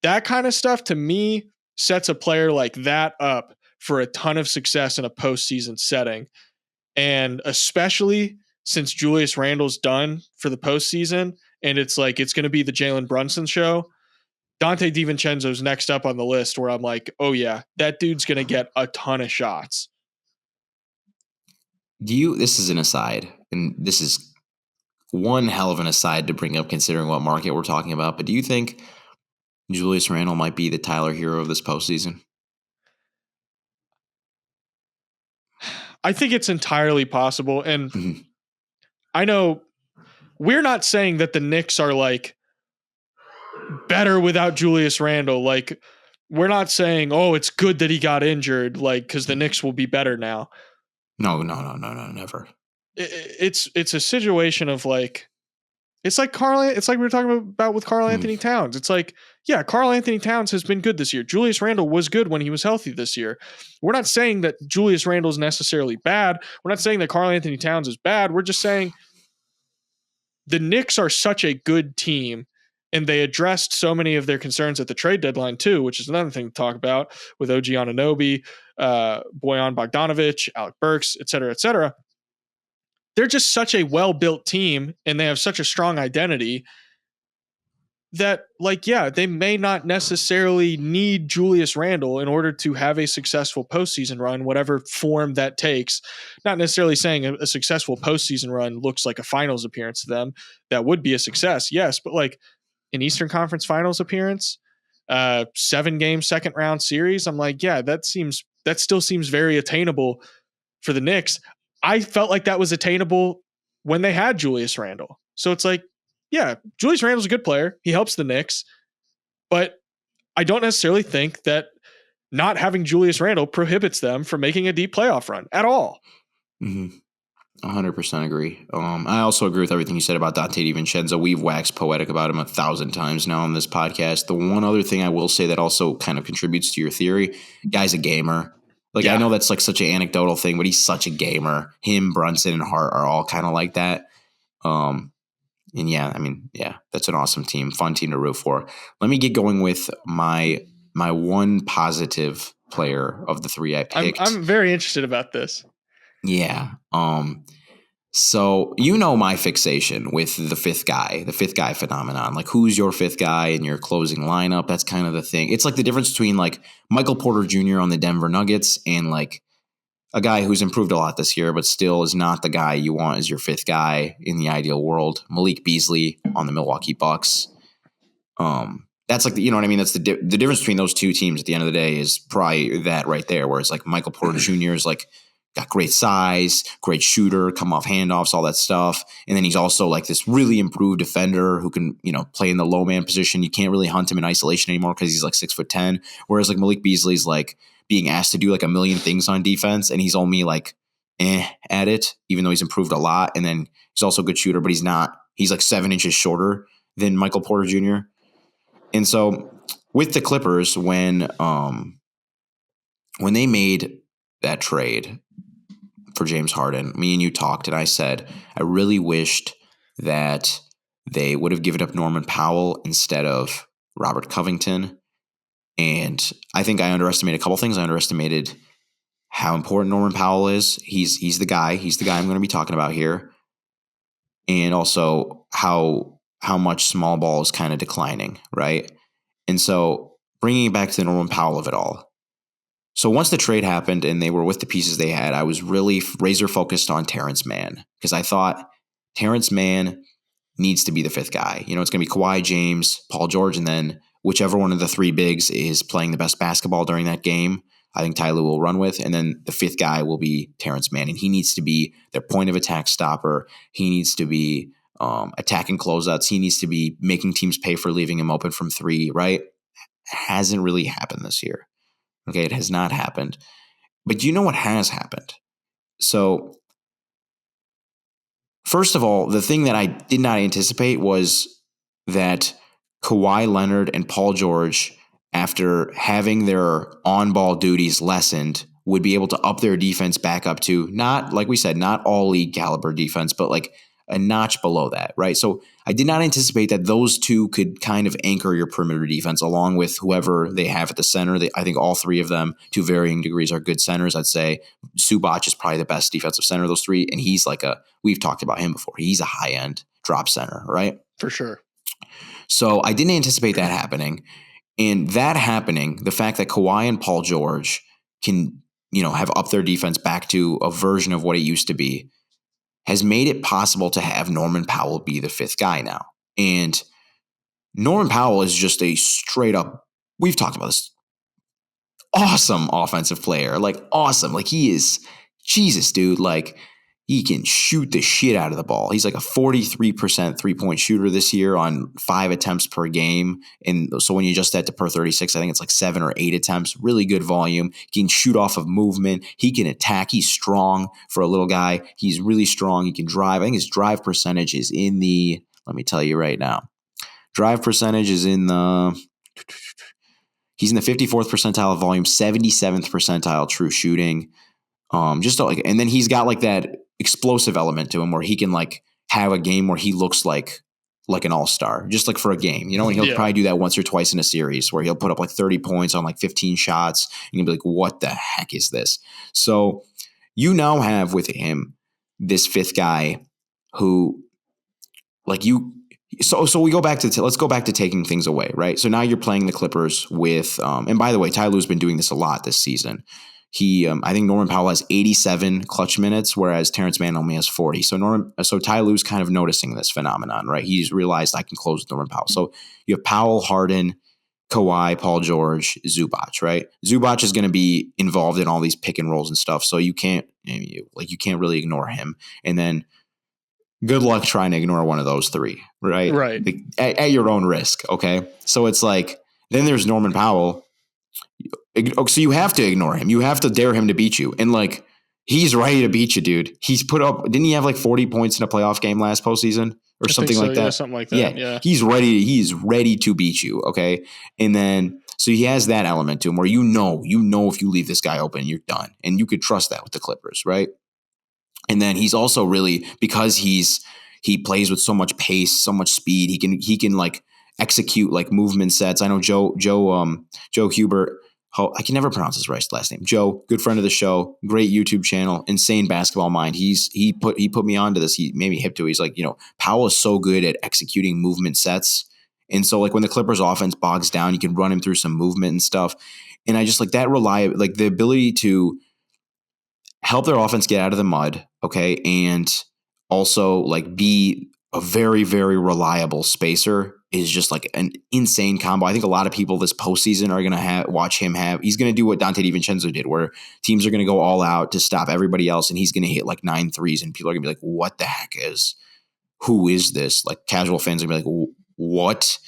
that kind of stuff to me sets a player like that up for a ton of success in a postseason setting. And especially since Julius Randle's done for the postseason and it's like it's going to be the Jalen Brunson show, Dante DiVincenzo's next up on the list where I'm like, oh yeah, that dude's going to get a ton of shots. This is an aside, and this is one hell of an aside to bring up considering what market we're talking about, but do you think Julius Randle might be the Tyler Hero of this postseason? I think it's entirely possible. And I know we're not saying that the Knicks are like better without Julius Randle. Like we're not saying, oh, it's good that he got injured, like, because the Knicks will be better now. No, never. It's a situation of like, it's like we were talking about with Karl Anthony Towns. It's like, yeah, Karl Anthony Towns has been good this year. Julius Randle was good when he was healthy this year. We're not saying that Julius Randle is necessarily bad. We're not saying that Karl Anthony Towns is bad. We're just saying the Knicks are such a good team, and they addressed so many of their concerns at the trade deadline too, which is another thing to talk about with OG Anunoby, Bojan Bogdanovic, Alec Burks, et cetera, et cetera. They're just such a well-built team and they have such a strong identity that, like, yeah, they may not necessarily need Julius Randle in order to have a successful postseason run, whatever form that takes. Not necessarily saying a successful postseason run looks like a finals appearance to them. That would be a success, yes, but like an Eastern Conference Finals appearance, 7-game second round series, I'm like, yeah, that still seems very attainable for the Knicks. I felt like that was attainable when they had Julius Randle. So it's like, yeah, Julius Randle's a good player. He helps the Knicks. But I don't necessarily think that not having Julius Randle prohibits them from making a deep playoff run at all. 100% agree. I also agree with everything you said about Dante DiVincenzo. We've waxed poetic about him 1,000 times now on this podcast. The one other thing I will say that also kind of contributes to your theory, guy's a gamer. Like, yeah. I know that's like such an anecdotal thing, but he's such a gamer. Him, Brunson, and Hart are all kind of like that. And yeah, I mean, yeah, that's an awesome team, fun team to root for. Let me get going with my one positive player of the three I picked. I'm very interested about this. Yeah. So you know my fixation with the fifth guy phenomenon. Like, who's your fifth guy in your closing lineup? That's kind of the thing. It's like the difference between like Michael Porter Jr. on the Denver Nuggets and like a guy who's improved a lot this year, but still is not the guy you want as your fifth guy in the ideal world. Malik Beasley on the Milwaukee Bucks. That's like, you know what I mean? That's the difference between those two teams at the end of the day is probably that right there, where it's like Michael Porter Jr. is like, got great size, great shooter, come off handoffs, all that stuff. And then he's also like this really improved defender who can, you know, play in the low man position. You can't really hunt him in isolation anymore because he's like 6'10". Whereas like Malik Beasley's like being asked to do like a million things on defense, and he's only like at it, even though he's improved a lot. And then he's also a good shooter, but he's like 7 inches shorter than Michael Porter Jr. And so with the Clippers, when they made that trade for James Harden, me and you talked, and I said, I really wished that they would have given up Norman Powell instead of Robert Covington. And I think I underestimated a couple things. I underestimated how important Norman Powell is. He's the guy. He's the guy I'm going to be talking about here. And also how much small ball is kind of declining, right? And so bringing it back to the Norman Powell of it all. So once the trade happened and they were with the pieces they had, I was really razor focused on Terrence Mann because I thought Terrence Mann needs to be the fifth guy. It's going to be Kawhi, James, Paul George, and then whichever one of the three bigs is playing the best basketball during that game, I think Ty Lue will run with. And then the fifth guy will be Terrence Mann. And he needs to be their point of attack stopper. He needs to be attacking closeouts. He needs to be making teams pay for leaving him open from three, right? Hasn't really happened this year. Okay, it has not happened. But you know what has happened? So first of all, the thing that I did not anticipate was that Kawhi Leonard and Paul George, after having their on-ball duties lessened, would be able to up their defense back up to not, like we said, not all league caliber defense, but like a notch below that, right? So I did not anticipate that those two could kind of anchor your perimeter defense along with whoever they have at the center. I think all three of them, to varying degrees, are good centers. I'd say Zubac is probably the best defensive center of those three, and he's we've talked about him before. He's a high-end drop center, right? For sure. So I didn't anticipate that happening. And that happening, the fact that Kawhi and Paul George can, have upped their defense back to a version of what it used to be, has made it possible to have Norman Powell be the fifth guy now. And Norman Powell is just a straight up, we've talked about this, awesome offensive player. Like awesome. Like he is, Jesus, dude. Like he can shoot the shit out of the ball. He's like a 43% 3-point shooter this year on 5 attempts per game. And so when you adjust that to per 36, I think it's like 7 or 8 attempts, really good volume. He can shoot off of movement. He can attack. He's strong for a little guy. He's really strong. He can drive. I think his drive percentage is in the, let me tell you right now. Drive percentage is in the, he's in the 54th percentile of volume, 77th percentile true shooting. And then he's got like that explosive element to him where he can like have a game where he looks like an all-star, just like for a game, and he'll probably do that once or twice in a series where he'll put up like 30 points on like 15 shots and you'll be like, what the heck is this? So you now have with him this fifth guy who like you, so we go back to, let's go back to taking things away, right? So now you're playing the Clippers with, and by the way, Ty Lue's been doing this a lot this season. I think Norman Powell has 87 clutch minutes, whereas Terrence Mann only has 40. So Ty Lue's kind of noticing this phenomenon, right? He's realized I can close with Norman Powell. So you have Powell, Harden, Kawhi, Paul George, Zubac, right? Zubac is going to be involved in all these pick and rolls and stuff, so you can't really ignore him. And then good luck trying to ignore one of those three, right? Right. At your own risk, okay? So it's like, then there's Norman Powell. So you have to ignore him. You have to dare him to beat you. And like, he's ready to beat you, dude. He's put up, didn't he have like 40 points in a playoff game last postseason or something like that? Yeah, something like that. Yeah. He's ready to beat you. Okay. And then, so he has that element to him where, if you leave this guy open, you're done. And you could trust that with the Clippers, right? And then he's also really, because he plays with so much pace, so much speed, he can like execute like movement sets. I know Joe Hubert, I can never pronounce his last name. Joe, good friend of the show, great YouTube channel, insane basketball mind. He put me onto this. He made me hip to it. He's like, Powell is so good at executing movement sets. And so like when the Clippers offense bogs down, you can run him through some movement and stuff. And I just like that like the ability to help their offense get out of the mud. Okay. And also like be a very, very reliable spacer is just like an insane combo. I think a lot of people this postseason are going to watch him he's going to do what Dante DiVincenzo did, where teams are going to go all out to stop everybody else. And he's going to hit like 9 threes and people are going to be like, what the heck who is this? Like casual fans are going to be like, what?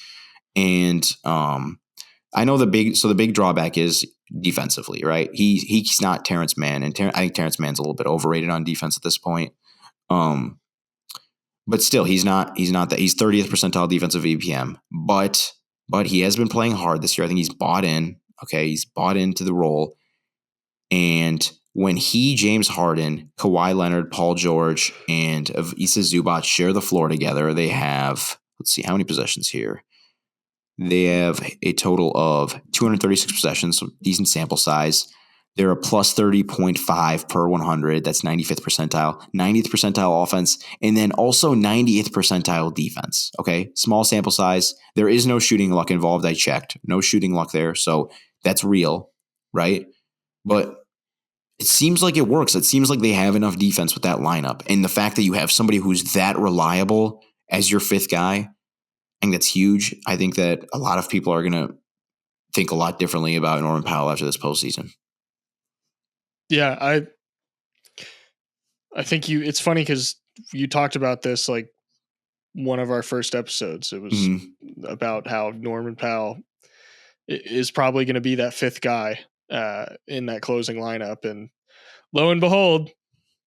And I know the big drawback is defensively, right? He's not Terrence Mann, and I think Terrence Mann's a little bit overrated on defense at this point. But still, he's not that. He's 30th percentile defensive EPM, but he has been playing hard this year. I think he's bought in. Okay, he's bought into the role. And when James Harden, Kawhi Leonard, Paul George, and Issa Zubac share the floor together, they have, let's see how many possessions here. They have a total of 236 possessions, so decent sample size. They're a plus 30.5 per 100. That's 95th percentile, 90th percentile offense, and then also 90th percentile defense. Okay, small sample size. There is no shooting luck involved. I checked. No shooting luck there. So that's real, right? but it seems like it works. It seems like they have enough defense with that lineup. And the fact that you have somebody who's that reliable as your fifth guy, I think that's huge. I think that a lot of people are going to think a lot differently about Norman Powell after this postseason. Yeah, I think it's funny because you talked about this like one of our first episodes. It was about how Norman Powell is probably going to be that fifth guy in that closing lineup. And lo and behold,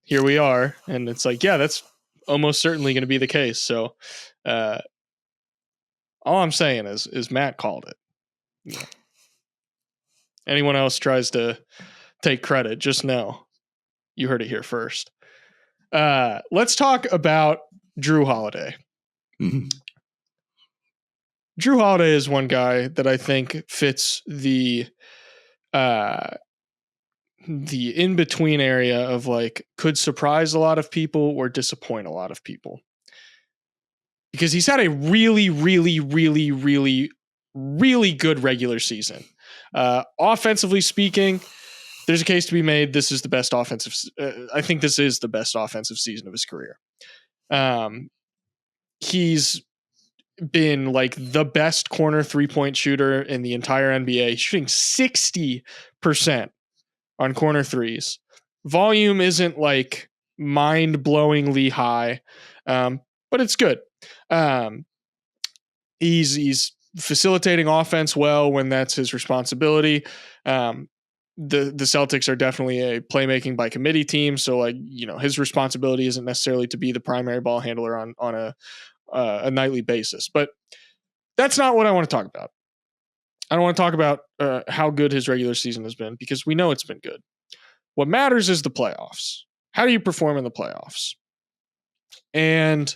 here we are. And it's like, yeah, that's almost certainly going to be the case. So all I'm saying is Matt called it. Yeah. Anyone else tries to take credit, just know you heard it here first. Let's talk about Drew Holiday. Mm-hmm. Drew Holiday is one guy that I think fits the in-between area of like could surprise a lot of people or disappoint a lot of people. Because he's had a really, really, really, really, really good regular season. Offensively speaking, there's a case to be made. This is the best offensive. I think this is the best offensive season of his career. He's been like the best corner 3-point shooter in the entire NBA, shooting 60% on corner threes. Volume isn't like mind-blowingly high, but it's good. He's facilitating offense well when that's his responsibility. The Celtics are definitely a playmaking by committee team, so like his responsibility isn't necessarily to be the primary ball handler on a nightly basis. But that's not what I want to talk about. I don't want to talk about how good his regular season has been because we know it's been good. What matters is the playoffs. How do you perform in the playoffs? And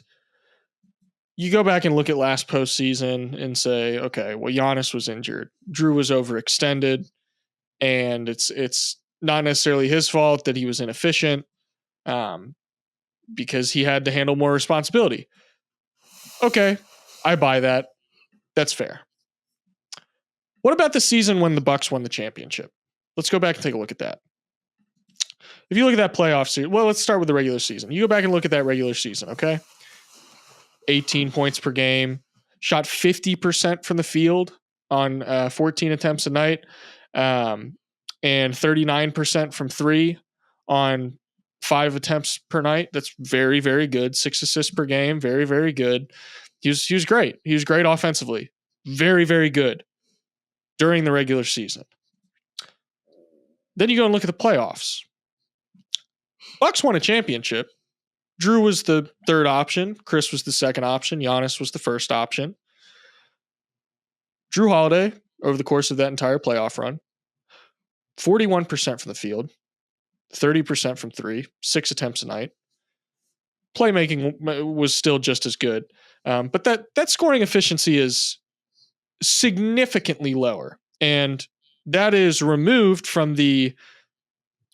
you go back and look at last postseason and say, okay, well, Giannis was injured. Drew was overextended. And it's not necessarily his fault that he was inefficient because he had to handle more responsibility. Okay, I buy that. That's fair. What about the season when the Bucks won the championship? Let's go back and take a look at that. If you look at that playoff season, well, let's start with the regular season. You go back and look at that regular season, okay? 18 points per game, shot 50% from the field on 14 attempts a night, and 39% from three on 5 attempts per night. That's very, very good. 6 assists per game, very, very good. He was great. He was great offensively. Very, very good during the regular season. Then you go and look at the playoffs. Bucks won a championship. Drew was the third option. Chris was the second option. Giannis was the first option. Drew Holiday, over the course of that entire playoff run, 41% from the field, 30% from three, 6 attempts a night. Playmaking was still just as good. But that scoring efficiency is significantly lower. And that is removed from the,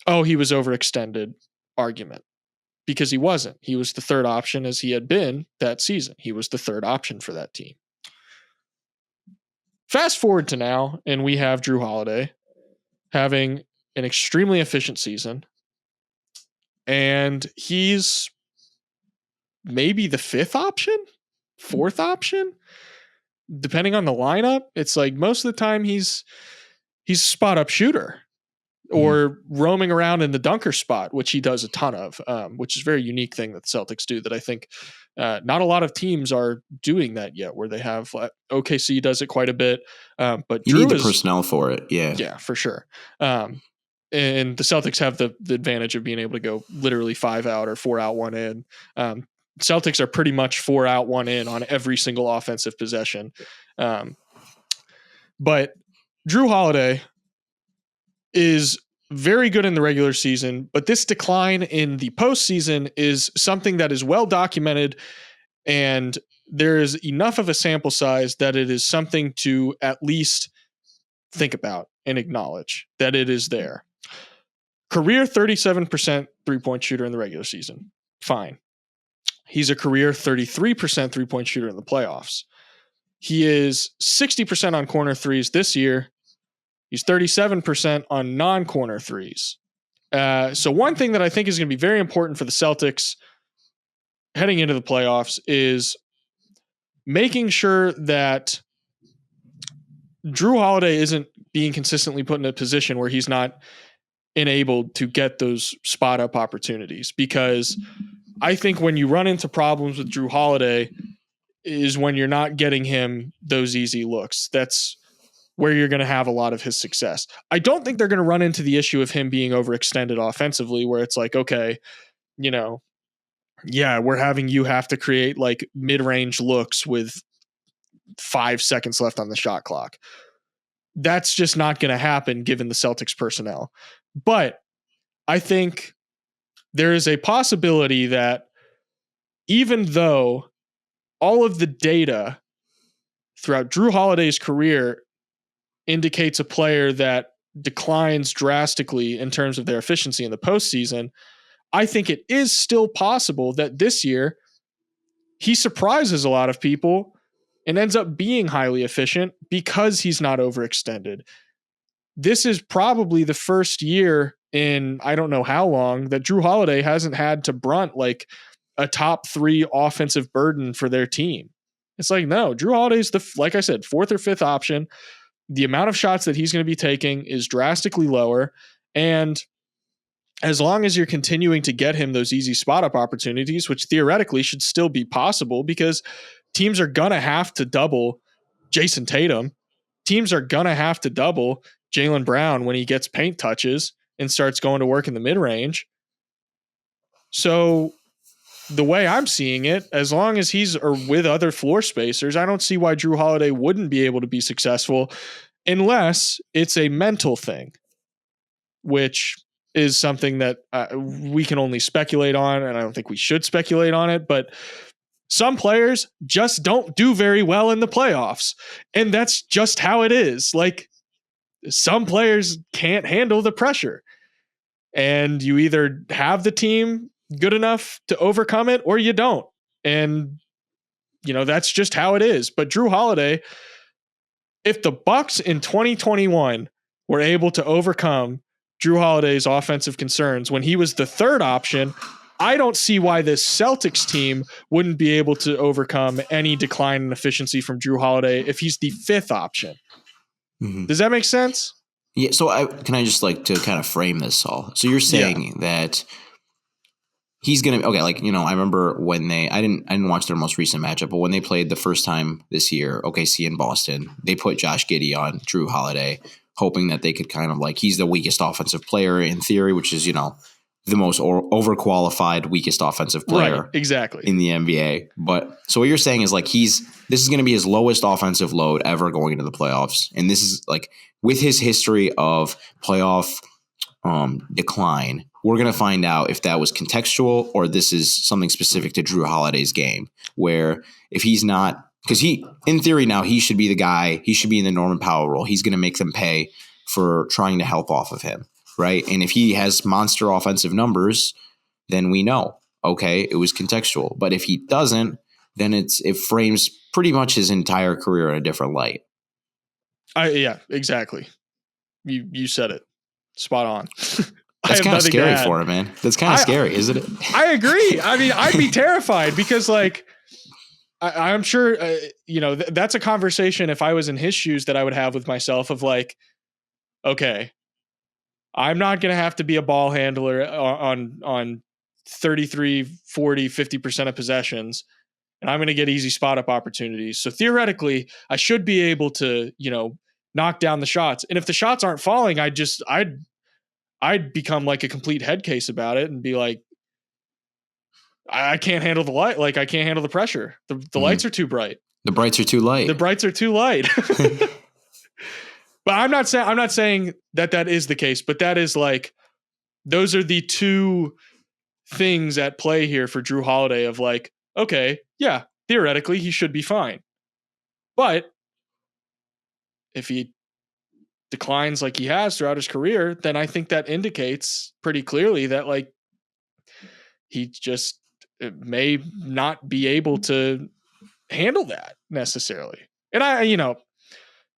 he was overextended argument. Because he wasn't. He was the third option as he had been that season. He was the third option for that team. Fast forward to now, and we have Drew Holiday having an extremely efficient season. And he's maybe the 5th option, 4th option, depending on the lineup. It's like most of the time he's a spot up shooter. Or roaming around in the dunker spot, which he does a ton of, which is a very unique thing that the Celtics do that I think not a lot of teams are doing that yet, where they have OKC does it quite a bit. But you Drew need the personnel for it. Yeah. Yeah, for sure. And the Celtics have the advantage of being able to go literally 5 out or 4 out, 1 in. Celtics are pretty much 4 out, 1 in on every single offensive possession. But Drew Holiday is very good in the regular season, but this decline in the postseason is something that is well documented, and there is enough of a sample size that it is something to at least think about and acknowledge that it is there. Career 37% 3-point shooter in the regular season. Fine. He's a career 33% 3-point shooter in the playoffs. He is 60% on corner threes this year, He's 37% on non-corner threes. So one thing that I think is going to be very important for the Celtics heading into the playoffs is making sure that Drew Holiday isn't being consistently put in a position where he's not enabled to get those spot up opportunities. Because I think when you run into problems with Drew Holiday is when you're not getting him those easy looks. That's where you're going to have a lot of his success. I don't think they're going to run into the issue of him being overextended offensively, where it's like, okay, we're having you have to create like mid-range looks with 5 seconds left on the shot clock. That's just not going to happen given the Celtics personnel. But I think there is a possibility that even though all of the data throughout Drew Holiday's career indicates a player that declines drastically in terms of their efficiency in the postseason, I think it is still possible that this year he surprises a lot of people and ends up being highly efficient because he's not overextended. This is probably the first year in I don't know how long that Drew Holiday hasn't had to brunt like a top 3 offensive burden for their team. It's like, no, Drew Holiday's like I said, 4th or 5th option. The amount of shots that he's going to be taking is drastically lower. And as long as you're continuing to get him those easy spot up opportunities, which theoretically should still be possible because teams are going to have to double Jason Tatum. Teams are going to have to double Jaylen Brown when he gets paint touches and starts going to work in the mid-range. So the way I'm seeing it, as long as he's or with other floor spacers, I don't see why Drew Holiday wouldn't be able to be successful unless it's a mental thing, which is something that we can only speculate on, and I don't think we should speculate on it, but some players just don't do very well in the playoffs, and that's just how it is. Like, some players can't handle the pressure, and you either have the team good enough to overcome it or you don't. And, that's just how it is. But Drew Holiday, if the Bucks in 2021 were able to overcome Drew Holiday's offensive concerns when he was the 3rd option, I don't see why this Celtics team wouldn't be able to overcome any decline in efficiency from Drew Holiday if he's the 5th option. Mm-hmm. Does that make sense? Yeah. So can I just like to kind of frame this all? So you're saying that he's going to, okay. Like, I remember when I didn't watch their most recent matchup, but when they played the first time this year, OKC in Boston, they put Josh Giddey on Drew Holiday, hoping that they could kind of like, he's the weakest offensive player in theory, which is, the most overqualified, weakest offensive player exactly in the NBA. But so what you're saying is like, this is going to be his lowest offensive load ever going into the playoffs. And this is like, with his history of playoff decline, we're going to find out if that was contextual or this is something specific to Drew Holiday's game, where if he's not, because in theory now, he should be the guy, he should be in the Norman Powell role. He's going to make them pay for trying to help off of him, right? And if he has monster offensive numbers, then we know, okay, it was contextual. But if he doesn't, then it frames pretty much his entire career in a different light. Yeah, exactly. You said it. Spot on. That's kind of scary for him, man. That's kind of scary, isn't it? I agree. I mean, I'd be terrified because, like, I'm sure, that's a conversation if I was in his shoes that I would have with myself of like, okay, I'm not going to have to be a ball handler on 33, 40, 50% of possessions, and I'm going to get easy spot up opportunities. So theoretically, I should be able to, knock down the shots. And if the shots aren't falling, I'd become like a complete head case about it and be like, I can't handle the light. Like, I can't handle the pressure. The lights are too bright. The brights are too light. The brights are too light. But I'm not saying that is the case, but that is like, those are the two things at play here for Drew Holiday of like, okay, yeah, theoretically he should be fine. But if he declines like he has throughout his career, then I think that indicates pretty clearly that like he just may not be able to handle that necessarily. And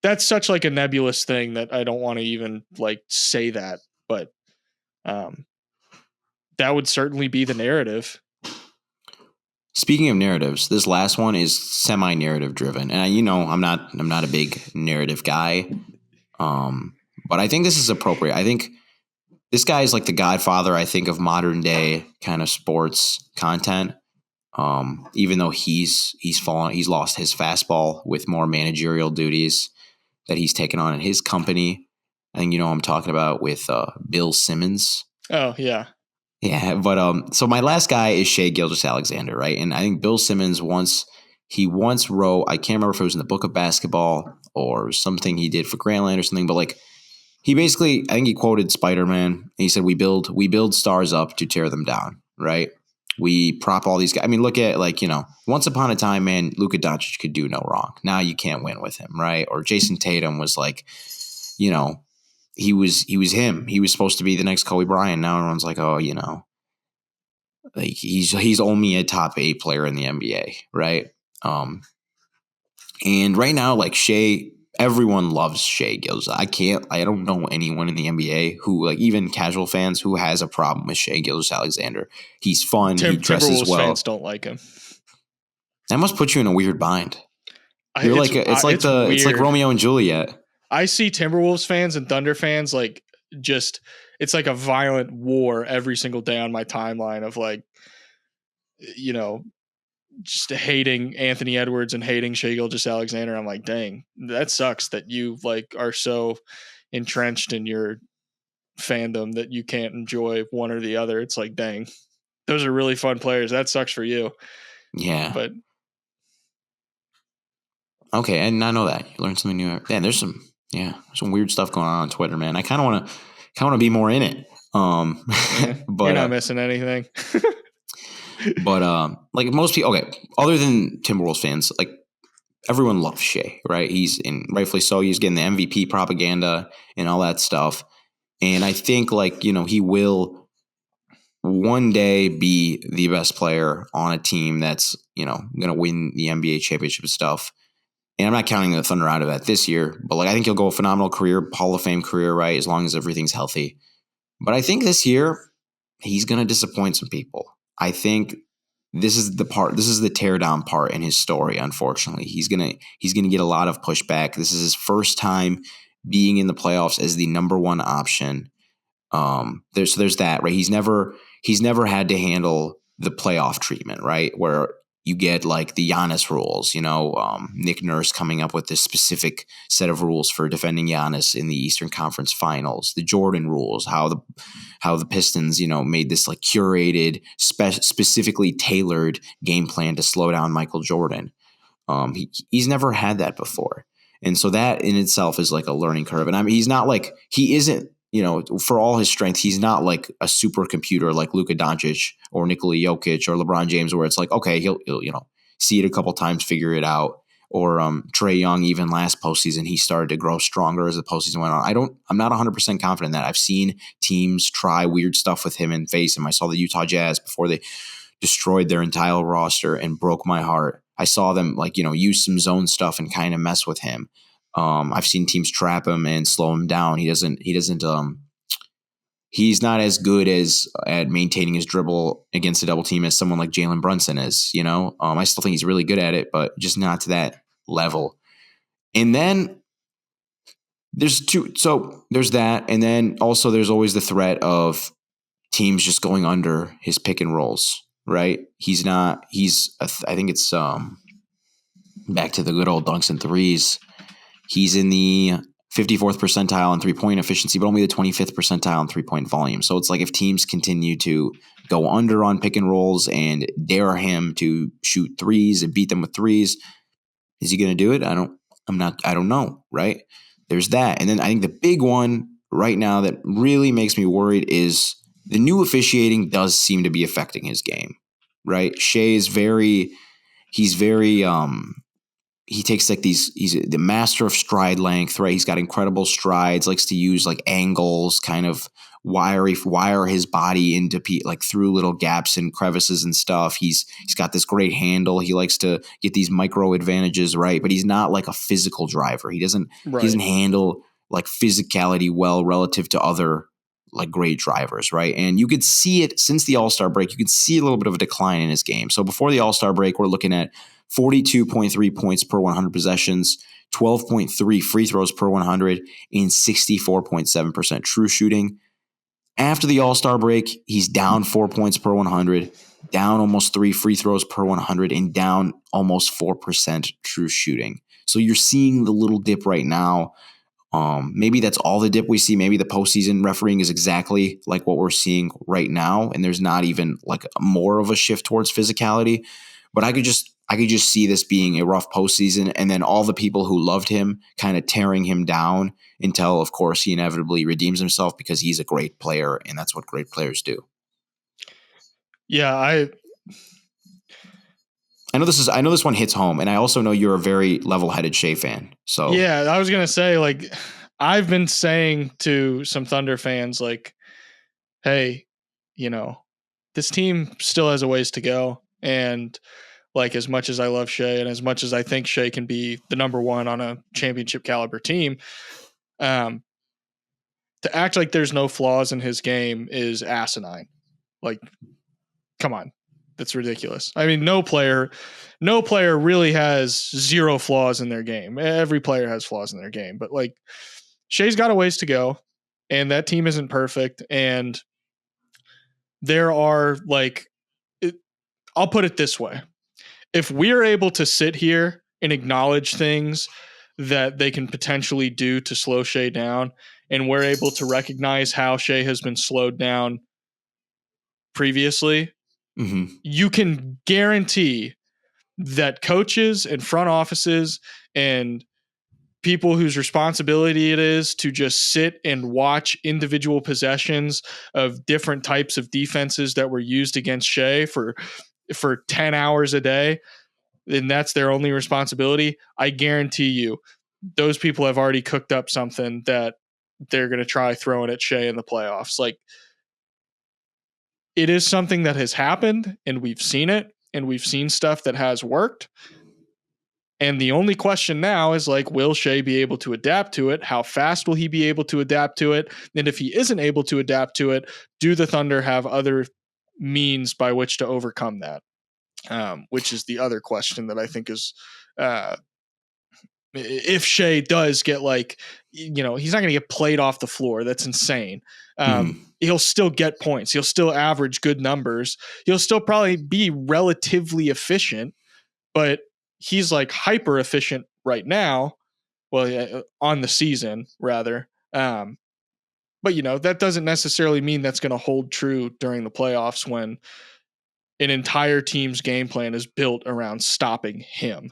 that's such like a nebulous thing that I don't want to even like say that, but that would certainly be the narrative. Speaking of narratives, this last one is semi-narrative driven, and I'm not a big narrative guy, but I think this is appropriate. I think this guy is like the godfather, I think, of modern day kind of sports content. Even though he's lost his fastball with more managerial duties that he's taken on in his company. I think I'm talking about with Bill Simmons. Oh yeah. Yeah, but so my last guy is Shai Gilgeous-Alexander, right? And I think Bill Simmons once wrote, I can't remember if it was in the Book of Basketball or something he did for Grantland or something, but like he basically, I think he quoted Spider-Man, and he said, "We build stars up to tear them down," right? We prop all these guys. I mean, look at once upon a time, man, Luka Doncic could do no wrong. Now you can't win with him, right? Or Jason Tatum was like, he was him. He was supposed to be the next Kobe Bryant. Now everyone's like, oh, like he's only a top 8 player in the NBA, right? And right now, like Shai, everyone loves Shai Gilgeous. I don't know anyone in the NBA who, like even casual fans, who has a problem with Shai Gilgeous-Alexander. He's fun. He dresses Timberwolves well. Fans don't like him. That must put you in a weird bind. You're it's like Romeo and Juliet. I see Timberwolves fans and Thunder fans like just it's like a violent war every single day on my timeline of like, just hating Anthony Edwards and hating Shai Gilgeous-Alexander. I'm like, dang, that sucks that you like are so entrenched in your fandom that you can't enjoy one or the other. It's like, dang, those are really fun players. That sucks for you. Yeah. But okay, and I know that you learned something new. Man, there's some weird stuff going on Twitter, man. I kind of want to be more in it. But you're not missing anything. But like most people, okay, other than Timberwolves fans, like everyone loves Shai, right? Rightfully so. He's getting the MVP propaganda and all that stuff. And I think like, he will one day be the best player on a team that's, going to win the NBA championship stuff. And I'm not counting the Thunder out of that this year, but like I think he'll go a phenomenal career, Hall of Fame career, right? As long as everything's healthy. But I think this year he's going to disappoint some people. I think this is the tear down part in his story. Unfortunately, he's gonna get a lot of pushback. This is his first time being in the playoffs as the number one option. There's that, right? He's never had to handle the playoff treatment, right? Where you get like the Giannis rules, Nick Nurse coming up with this specific set of rules for defending Giannis in the Eastern Conference Finals, the Jordan rules, how the Pistons, made this like curated, specifically tailored game plan to slow down Michael Jordan. He's never had that before. And so that in itself is like a learning curve. And I mean, he isn't, for all his strength, he's not like a supercomputer like Luka Doncic or Nikola Jokic or LeBron James, where it's like, okay, he'll see it a couple times, figure it out. Or Trae Young, even last postseason, he started to grow stronger as the postseason went on. I'm not 100% confident in that. I've seen teams try weird stuff with him and face him. I saw the Utah Jazz before they destroyed their entire roster and broke my heart. I saw them use some zone stuff and kind of mess with him. I've seen teams trap him and slow him down. He's not as good at maintaining his dribble against a double team as someone like Jalen Brunson is, I still think he's really good at it, but just not to that level. And then there's that. And then also there's always the threat of teams just going under his pick and rolls, right? I think it's back to the good old dunks and threes. He's in the 54th percentile in 3-point efficiency, but only the 25th percentile in 3-point volume. So it's like if teams continue to go under on pick and rolls and dare him to shoot threes and beat them with threes, is he going to do it? I don't know, right? There's that. And then I think the big one right now that really makes me worried is the new officiating does seem to be affecting his game, right? Shai is he takes like he's the master of stride length, right? He's got incredible strides, likes to use like angles, kind of wire his body into like through little gaps and crevices and stuff. He's got this great handle. He likes to get these micro advantages, right? But he's not like a physical driver. He doesn't handle like physicality well relative to other like great drivers, right? And you could see it since the All-Star break. You could see a little bit of a decline in his game. So before the All-Star break, we're looking at 42.3 points per 100 possessions, 12.3 free throws per 100, and 64.7% true shooting. After the All-Star break, he's down 4 points per 100, down almost 3 free throws per 100, and down almost 4% true shooting. So you're seeing the little dip right now. Maybe that's all the dip we see. Maybe the postseason refereeing is exactly like what we're seeing right now, and there's not even like more of a shift towards physicality. But I could just see this being a rough postseason, and then all the people who loved him kind of tearing him down until, of course, he inevitably redeems himself because he's a great player, and that's what great players do. Yeah, I know this one hits home, and I also know you're a very level-headed Shea fan. So yeah, I was gonna say, like, I've been saying to some Thunder fans, like, hey, this team still has a ways to go, and like, as much as I love Shea and as much as I think Shea can be the number one on a championship caliber team, to act like there's no flaws in his game is asinine. Like, come on. That's ridiculous. I mean, no player really has zero flaws in their game. Every player has flaws in their game, but like, Shea's got a ways to go, and that team isn't perfect. And there are I'll put it this way. If we're able to sit here and acknowledge things that they can potentially do to slow Shea down, and we're able to recognize how Shea has been slowed down previously, you can guarantee that coaches and front offices and people whose responsibility it is to just sit and watch individual possessions of different types of defenses that were used against Shea for 10 hours a day, and that's their only responsibility. I guarantee you those people have already cooked up something that they're going to try throwing at Shea in the playoffs. Like, it is something that has happened, and we've seen it, and we've seen stuff that has worked. And the only question now is, like, will Shea be able to adapt to it? How fast will he be able to adapt to it? And if he isn't able to adapt to it, do the Thunder have other means by which to overcome that? Which is the other question that I think is, if Shea does get, like, he's not going to get played off the floor. That's insane. He'll still get points. He'll still average good numbers. He'll still probably be relatively efficient, but he's like hyper efficient right now. Well, on the season rather. But that doesn't necessarily mean that's going to hold true during the playoffs when an entire team's game plan is built around stopping him.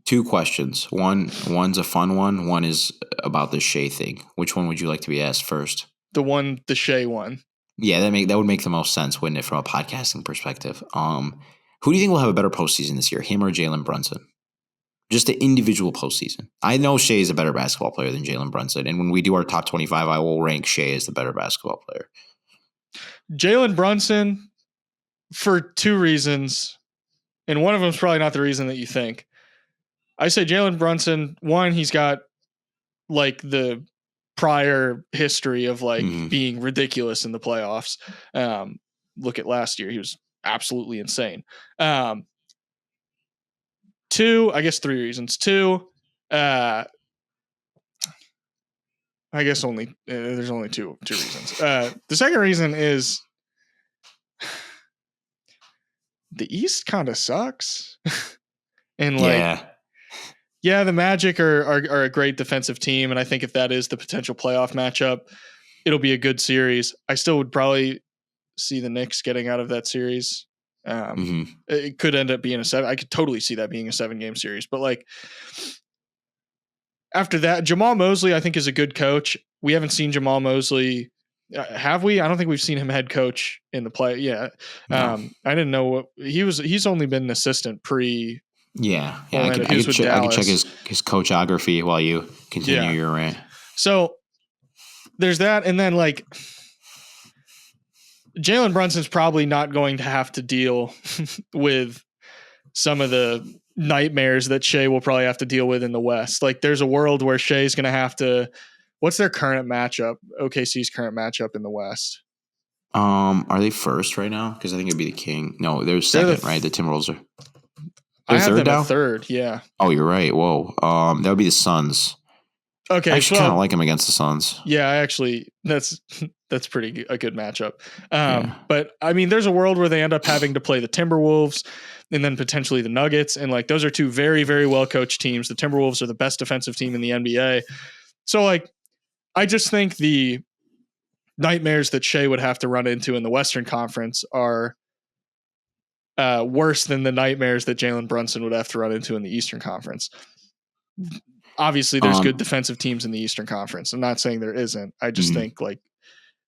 Two questions. One's a fun one. One is about the Shea thing. Which one would you like to be asked first? The Shea one. Yeah, that would make the most sense, wouldn't it, from a podcasting perspective? Who do you think will have a better postseason this year, him or Jalen Brunson? Just the individual postseason. I know Shea is a better basketball player than Jalen Brunson, and when we do our top 25, I will rank Shea as the better basketball player. Jalen Brunson, for two reasons, and one of them is probably not the reason that you think. I say Jalen Brunson, one, he's got like the prior history of like being ridiculous in the playoffs. Look at last year. He was absolutely insane. Two, I guess three reasons. Two, I guess there's only two reasons. The second reason is the East kind of sucks. And the Magic are a great defensive team, and I think if that is the potential playoff matchup, it'll be a good series. I still would probably see the Knicks getting out of that series. It could end up being I could totally see that being a 7-game series. But like, after that, Jamal Mosley, I think, is a good coach. We haven't seen Jamal Mosley Have we? I don't think we've seen him head coach in the play. Yeah. No. I didn't know what he's only been an assistant pre. Yeah. Orlando. He was with I could check Dallas. his coachography while you continue your rant. So there's that. And then like Jalen Brunson's probably not going to have to deal with some of the nightmares that Shea will probably have to deal with in the West. Like there's a world where Shea's going to have to, what's their current matchup? OKC's current matchup in the West. Are they first right now? Because I think it'd be the King. No, they're second, right? The Timberwolves are. I have them at third. Yeah. Oh, you're right. Whoa. That would be the Suns. Okay. I actually kind of like him against the Suns. Yeah, that's a good matchup. But I mean, there's a world where they end up having to play the Timberwolves and then potentially the Nuggets. And like, those are two very, very well coached teams. The Timberwolves are the best defensive team in the NBA. So like, I just think the nightmares that Shea would have to run into in the Western Conference are worse than the nightmares that Jalen Brunson would have to run into in the Eastern Conference. Obviously, there's good defensive teams in the Eastern Conference. I'm not saying there isn't. I just think like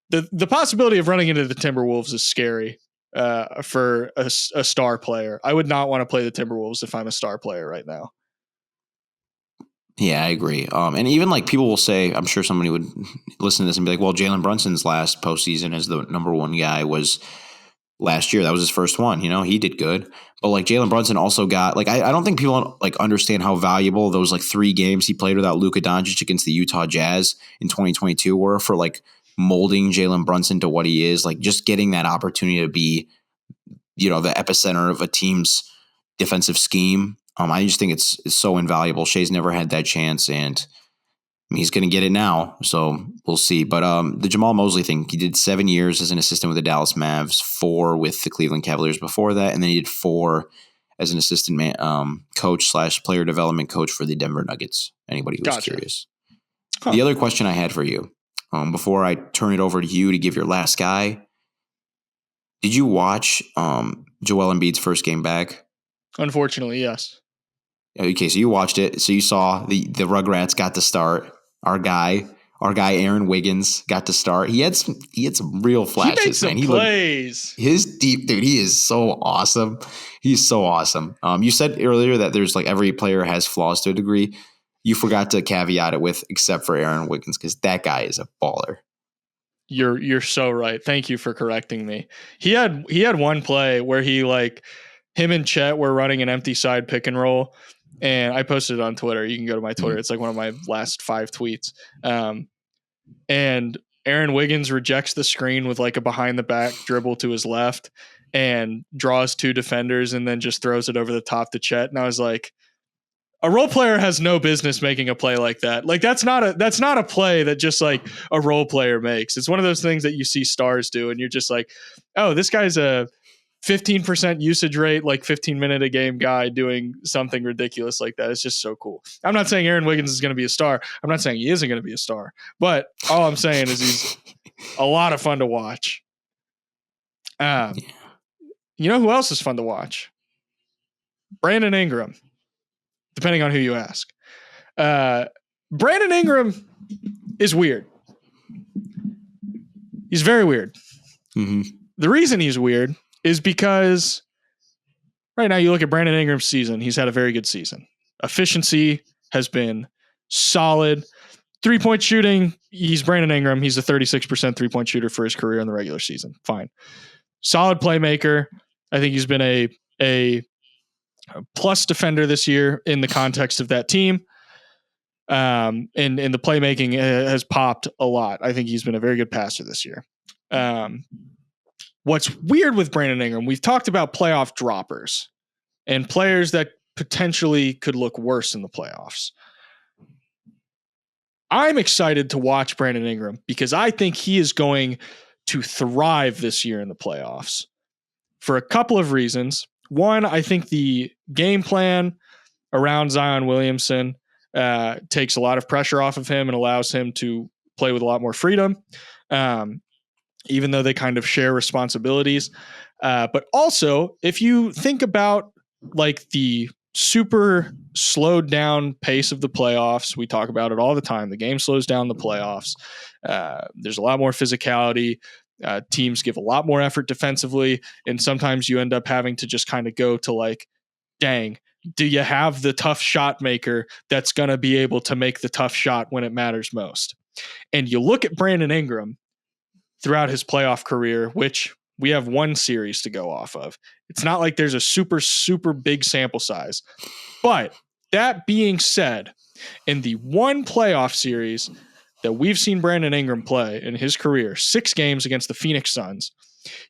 the possibility of running into the Timberwolves is scary for a star player. I would not want to play the Timberwolves if I'm a star player right now. Yeah, I agree. And even like people will say, I'm sure somebody would listen to this and be like, well, Jalen Brunson's last postseason as the number one guy was last year. That was his first one. You know, he did good. But like Jalen Brunson also got like I don't think people like understand how valuable those like 3 games he played without Luka Doncic against the Utah Jazz in 2022 were for like molding Jalen Brunson to what he is. Like just getting that opportunity to be, you know, the epicenter of a team's defensive scheme. I just think it's so invaluable. Shea's never had that chance, and I mean, he's going to get it now. So we'll see. But the Jamal Mosley thing, he did 7 years as an assistant with the Dallas Mavs, 4 with the Cleveland Cavaliers before that, and then he did 4 as an assistant coach / player development coach for the Denver Nuggets. Anybody who's curious. Huh. The other question I had for you, before I turn it over to you to give your last guy, did you watch Joel Embiid's first game back? Unfortunately, yes. Okay, so you watched it. So you saw the Rugrats got to start. Our guy Aaron Wiggins got to start. He had some real flashes. He made some plays. He is so awesome. He's so awesome. You said earlier that there's like every player has flaws to a degree. You forgot to caveat it with except for Aaron Wiggins because that guy is a baller. You're so right. Thank you for correcting me. He had one play where he like him and Chet were running an empty side pick and roll. And I posted it on Twitter. You can go to my Twitter. It's like one of my last 5 tweets. And Aaron Wiggins rejects the screen with like a behind the back dribble to his left and draws 2 defenders and then just throws it over the top to Chet. And I was like, a role player has no business making a play like that. Like that's not a play that just like a role player makes. It's one of those things that you see stars do. And you're just like, oh, this guy's a 15% usage rate, like 15-minute a game guy doing something ridiculous like that. It's just so cool. I'm not saying Aaron Wiggins is going to be a star. I'm not saying he isn't going to be a star, but all I'm saying is he's a lot of fun to watch. You know who else is fun to watch? Brandon Ingram, depending on who you ask. Brandon Ingram is weird. He's very weird. Mm-hmm. The reason he's weird is because right now you look at Brandon Ingram's season, he's had a very good season. Efficiency has been solid. 3-point shooting, he's Brandon Ingram. He's a 36% 3-point shooter for his career in the regular season. Fine. Solid playmaker. I think he's been a plus defender this year in the context of that team. And the playmaking has popped a lot. I think he's been a very good passer this year. What's weird with Brandon Ingram, we've talked about playoff droppers and players that potentially could look worse in the playoffs. I'm excited to watch Brandon Ingram because I think he is going to thrive this year in the playoffs for a couple of reasons. One, I think the game plan around Zion Williamson takes a lot of pressure off of him and allows him to play with a lot more freedom. Even though they kind of share responsibilities. But also, if you think about like the super slowed down pace of the playoffs. We talk about it all the time. The game slows down the playoffs. There's a lot more physicality. Teams give a lot more effort defensively. And sometimes you end up having to just kind of go to like, dang, do you have the tough shot maker that's going to be able to make the tough shot when it matters most? And you look at Brandon Ingram throughout his playoff career, which we have one series to go off of. It's not like there's a super, super big sample size. But that being said, in the one playoff series that we've seen Brandon Ingram play in his career, 6 games against the Phoenix Suns,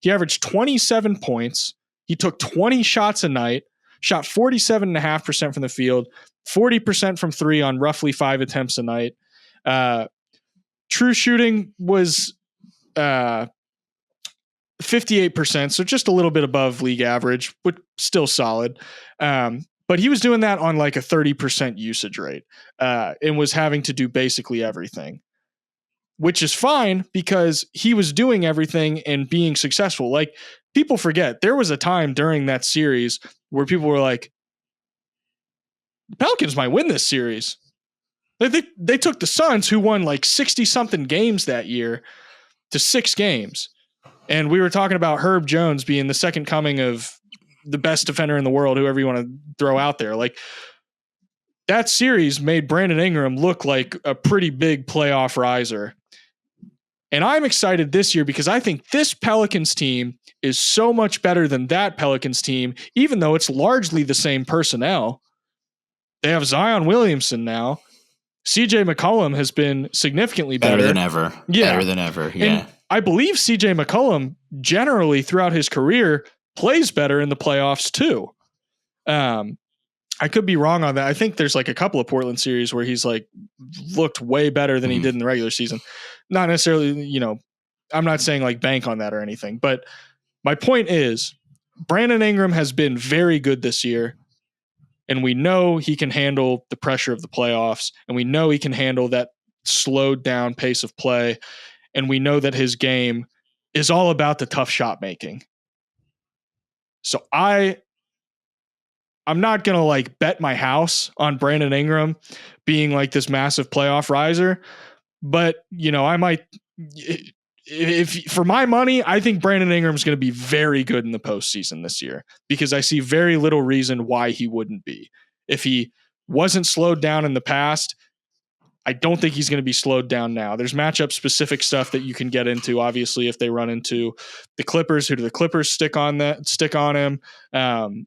he averaged 27 points. He took 20 shots a night, shot 47.5% from the field, 40% from 3 on roughly 5 attempts a night. True shooting was 58%, so just a little bit above league average, but still solid. But he was doing that on like a 30% usage rate and was having to do basically everything, which is fine because he was doing everything and being successful. Like, people forget there was a time during that series where people were like, the Pelicans might win this series. They took the Suns, who won like 60 something games that year, to 6 games. And we were talking about Herb Jones being the second coming of the best defender in the world, whoever you want to throw out there. Like, that series made Brandon Ingram look like a pretty big playoff riser. And I'm excited this year because I think this Pelicans team is so much better than that Pelicans team, even though it's largely the same personnel. They have Zion Williamson now. CJ McCollum has been significantly better than ever. Yeah. Better than ever. Yeah. And I believe CJ McCollum generally throughout his career plays better in the playoffs too. I could be wrong on that. I think there's like a couple of Portland series where he's like looked way better than he did in the regular season. Not necessarily, I'm not saying like bank on that or anything, but my point is Brandon Ingram has been very good this year. And we know he can handle the pressure of the playoffs, and we know he can handle that slowed down pace of play. And we know that his game is all about the tough shot making. So I'm not going to like bet my house on Brandon Ingram being like this massive playoff riser, but I might, if for my money, I think Brandon Ingram is going to be very good in the postseason this year because I see very little reason why he wouldn't be. If he wasn't slowed down in the past, I don't think he's going to be slowed down now. There's matchup specific stuff that you can get into. Obviously, if they run into the Clippers, who do the Clippers stick on him?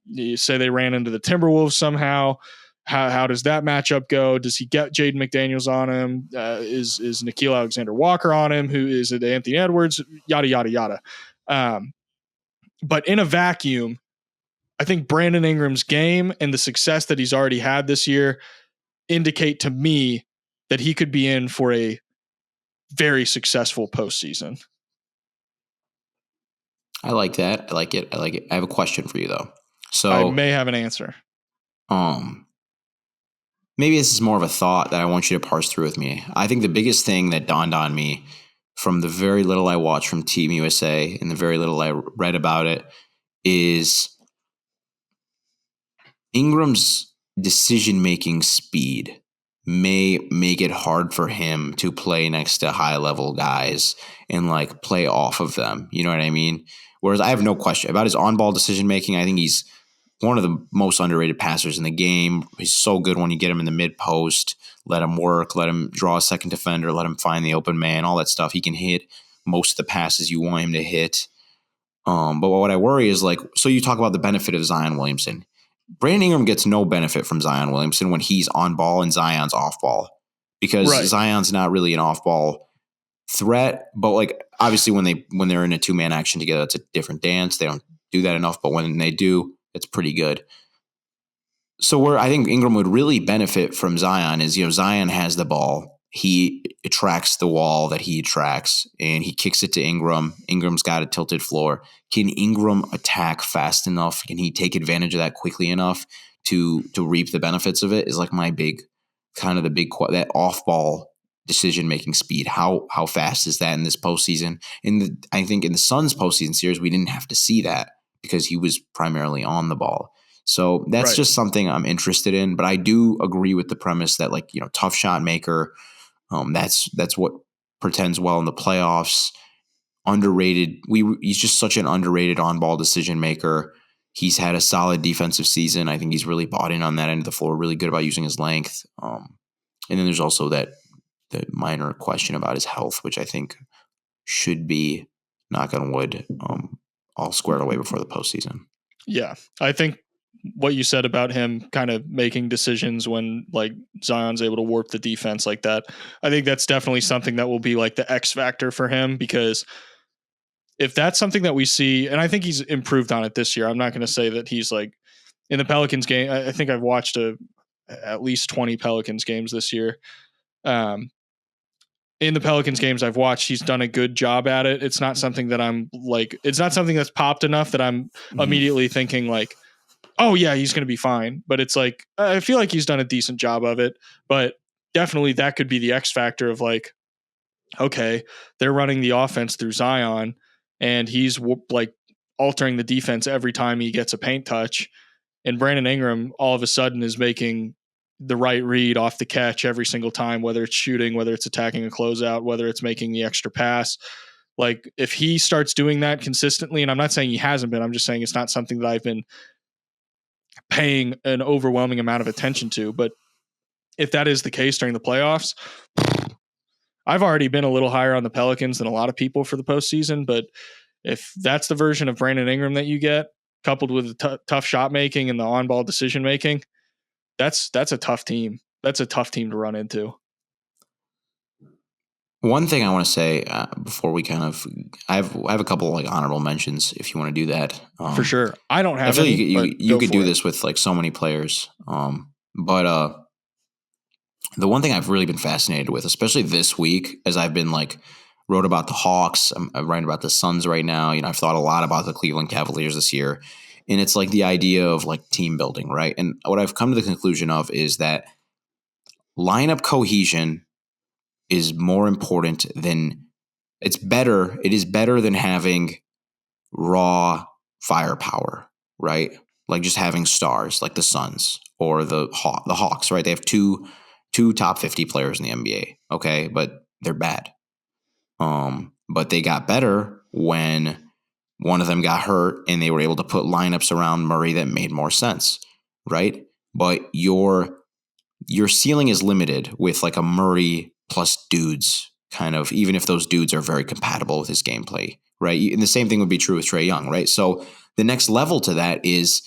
You say they ran into the Timberwolves somehow. How does that matchup go? Does he get Jaden McDaniels on him? Is Nickeil Alexander-Walker on him? Who is it? Anthony Edwards? Yada, yada, yada. But in a vacuum, I think Brandon Ingram's game and the success that he's already had this year indicate to me that he could be in for a very successful postseason. I like that. I like it. I have a question for you though. So I may have an answer. Maybe this is more of a thought that I want you to parse through with me. I think the biggest thing that dawned on me from the very little I watched from Team USA and the very little I read about it is Ingram's decision-making speed may make it hard for him to play next to high-level guys and like play off of them. You know what I mean? Whereas I have no question about his on-ball decision-making. I think he's one of the most underrated passers in the game. He's so good when you get him in the mid-post, let him work, let him draw a second defender, let him find the open man, all that stuff. He can hit most of the passes you want him to hit. But what I worry is like, so you talk about the benefit of Zion Williamson. Brandon Ingram gets no benefit from Zion Williamson when he's on ball and Zion's off ball because Zion's not really an off ball threat. But like obviously when they're in a 2-man action together, it's a different dance. They don't do that enough, but when they do, it's pretty good. So where I think Ingram would really benefit from Zion is, Zion has the ball. He attracts the wall that he attracts and he kicks it to Ingram. Ingram's got a tilted floor. Can Ingram attack fast enough? Can he take advantage of that quickly enough to reap the benefits of it? Is like my big that off ball decision making speed. How fast is that in this postseason? I think in the Suns postseason series, we didn't have to see that because he was primarily on the ball. So that's Right. just something I'm interested in. But I do agree with the premise that, like, tough shot maker, that's what pretends well in the playoffs. Underrated. He's just such an underrated on-ball decision maker. He's had a solid defensive season. I think he's really bought in on that end of the floor, really good about using his length. And then there's also that minor question about his health, which I think should be, knock on wood, all squared away before the postseason. Yeah. I think what you said about him kind of making decisions when like Zion's able to warp the defense like that, I think that's definitely something that will be like the X factor for him, because if that's something that we see, and I think he's improved on it this year. I'm not going to say that he's like in the Pelicans game. I think I've watched at least 20 Pelicans games this year. In the Pelicans games I've watched, he's done a good job at it. It's not something that I'm like, it's not something that's popped enough that I'm immediately thinking like, oh yeah, he's going to be fine. But it's like, I feel like he's done a decent job of it, but definitely that could be the X factor of like, okay, they're running the offense through Zion and he's like altering the defense every time he gets a paint touch. And Brandon Ingram all of a sudden is making the right read off the catch every single time, whether it's shooting, whether it's attacking a closeout, whether it's making the extra pass. Like if he starts doing that consistently, and I'm not saying he hasn't been, I'm just saying it's not something that I've been paying an overwhelming amount of attention to. But if that is the case during the playoffs, I've already been a little higher on the Pelicans than a lot of people for the postseason. But if that's the version of Brandon Ingram that you get, coupled with the tough shot making and the on-ball decision making, that's a tough team. That's a tough team to run into. One thing I want to say before we I have a couple of like honorable mentions if you want to do that. For sure. I don't have I feel any, you could do this with like so many players. But the one thing I've really been fascinated with, especially this week, as I've been like wrote about the Hawks, I'm writing about the Suns right now. I've thought a lot about the Cleveland Cavaliers this year, and it's like the idea of like team building, right? And what I've come to the conclusion of is that lineup cohesion is more important than it is better than having raw firepower, right? Like just having stars like the Suns or the Hawks, right? They have two top 50 players in the NBA, okay? But they're bad. But they got better when one of them got hurt and they were able to put lineups around Murray that made more sense, right? But your ceiling is limited with like a Murray plus dudes kind of, even if those dudes are very compatible with his gameplay, right? And the same thing would be true with Trae Young, right? So the next level to that is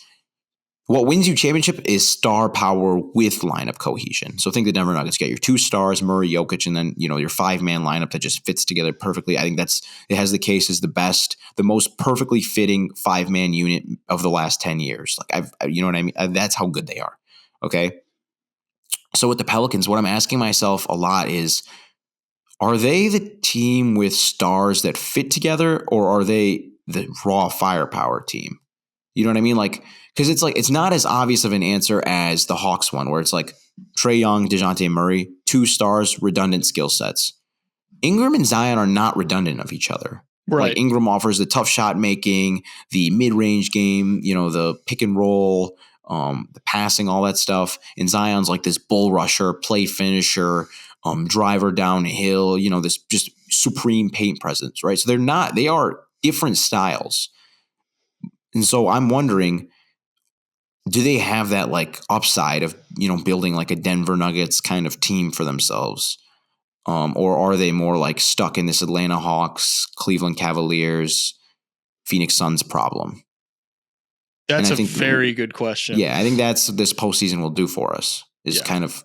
what wins you championship is star power with lineup cohesion. So think the Denver Nuggets get your two stars, Murray, Jokic, and then your 5-man lineup that just fits together perfectly. I think it has the case as the most perfectly fitting 5-man unit of the last 10 years. Like you know what I mean? That's how good they are. Okay. So with the Pelicans, what I'm asking myself a lot is, are they the team with stars that fit together, or are they the raw firepower team? You know what I mean? Like, because it's not as obvious of an answer as the Hawks one, where it's like Trae Young, DeJounte Murray, 2 stars, redundant skill sets. Ingram and Zion are not redundant of each other. Right. Like Ingram offers the tough shot making, the mid-range game, the pick and roll, the passing, all that stuff. And Zion's like this bull rusher, play finisher, driver downhill, this just supreme paint presence, right? So they are different styles. And so I'm wondering, do they have that like upside of, building like a Denver Nuggets kind of team for themselves? Or are they more like stuck in this Atlanta Hawks, Cleveland Cavaliers, Phoenix Suns problem? That's a very good question. Yeah, I think that's what this postseason will do for us, is kind of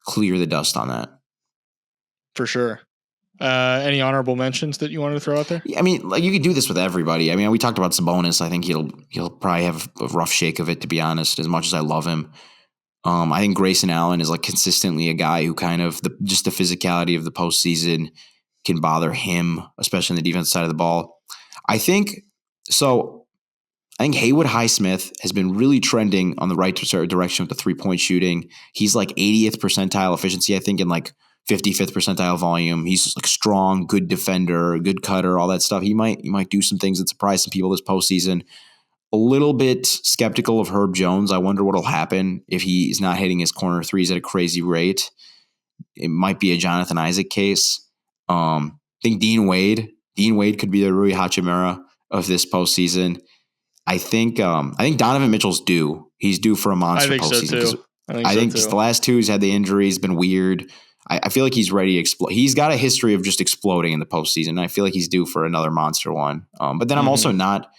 clear the dust on that. For sure. Any honorable mentions that you wanted to throw out there? I mean, like you could do this with everybody. I mean, we talked about Sabonis. I think he'll probably have a rough shake of it, to be honest, as much as I love him. I think Grayson Allen is like consistently a guy who kind of just the physicality of the postseason can bother him, especially on the defense side of the ball. I think Haywood Highsmith has been really trending on the right direction with the 3-point shooting. He's like 80th percentile efficiency, I think, in like 55th percentile volume. He's like strong, good defender, good cutter, all that stuff. He might do some things that surprise some people this postseason. a little bit skeptical of Herb Jones. I wonder what'll happen if he's not hitting his corner threes at a crazy rate. It might be a Jonathan Isaac case. I think Dean Wade could be the Rui Hachimura of this postseason. I think Donovan Mitchell's due. He's due for a monster postseason. So too. I think the last two, he's had the injuries, been weird. I feel like he's ready to explode. He's got a history of just exploding in the postseason. I feel like he's due for another monster one. But then I'm also not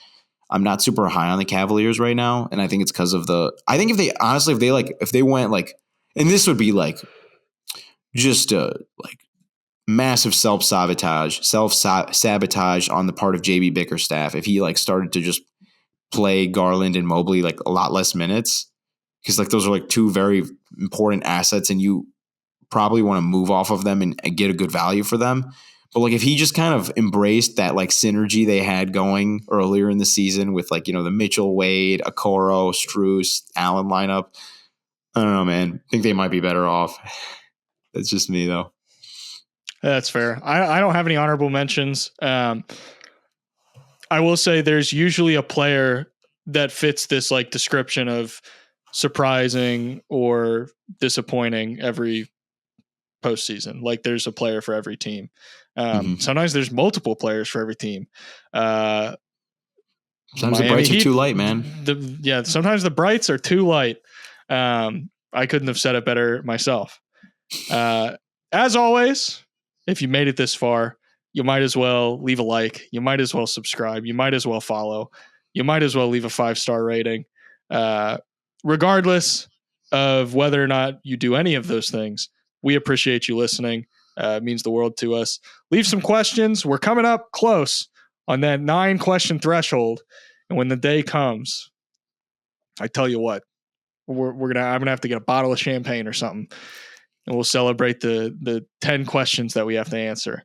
super high on the Cavaliers right now. And I think it's because of I think if they went like, and this would be like just like massive self-sabotage on the part of JB Bickerstaff. If he like started to just play Garland and Mobley like a lot less minutes, because like those are like two very important assets and you probably want to move off of them and get a good value for them. But like if he just kind of embraced that like synergy they had going earlier in the season with like, the Mitchell, Wade, Okoro, Strus, Allen lineup, I don't know, man. I think they might be better off. That's just me though. That's fair. I don't have any honorable mentions. I will say there's usually a player that fits this like description of surprising or disappointing every postseason. Like there's a player for every team. Sometimes there's multiple players for every team. Sometimes the Brights are too light, man. Sometimes the Brights are too light. I couldn't have said it better myself. As always, if you made it this far, you might as well leave a like. You might as well subscribe. You might as well follow. You might as well leave a 5-star rating. Regardless of whether or not you do any of those things, we appreciate you listening. It means the world to us. Leave some questions. We're coming up close on that 9-question threshold. And when the day comes, I tell you what, I'm gonna have to get a bottle of champagne or something, and we'll celebrate the 10 questions that we have to answer.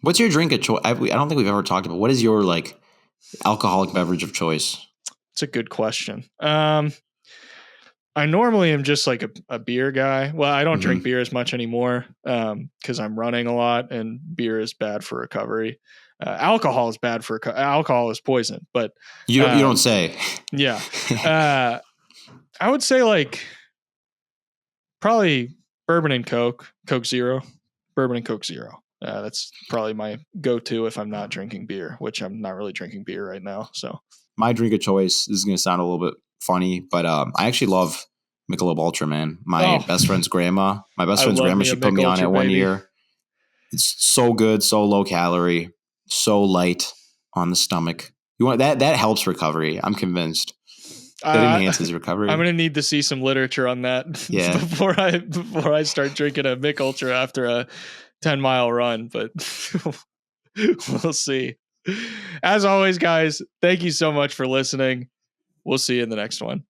What's your drink of choice? I don't think we've ever talked about. What is your like alcoholic beverage of choice? It's a good question. I normally am just like a beer guy. Well, I don't drink beer as much anymore because I'm running a lot, and beer is bad for recovery. Alcohol is bad for alcohol is poison, but you don't say. Yeah, I would say like probably bourbon and Coke Zero, bourbon and Coke Zero. That's probably my go-to if I'm not drinking beer, which I'm not really drinking beer right now. So my drink of choice, this is going to sound a little bit funny, but I actually love Michelob Ultra, man. My best friend's grandma, she put me on it one year. It's so good, so low calorie, so light on the stomach. You want that helps recovery. I'm convinced. That enhances recovery. I'm going to need to see some literature on that before I start drinking a Mick Ultra after a 10-mile run, but we'll see. As always, guys, thank you so much for listening. We'll see you in the next one.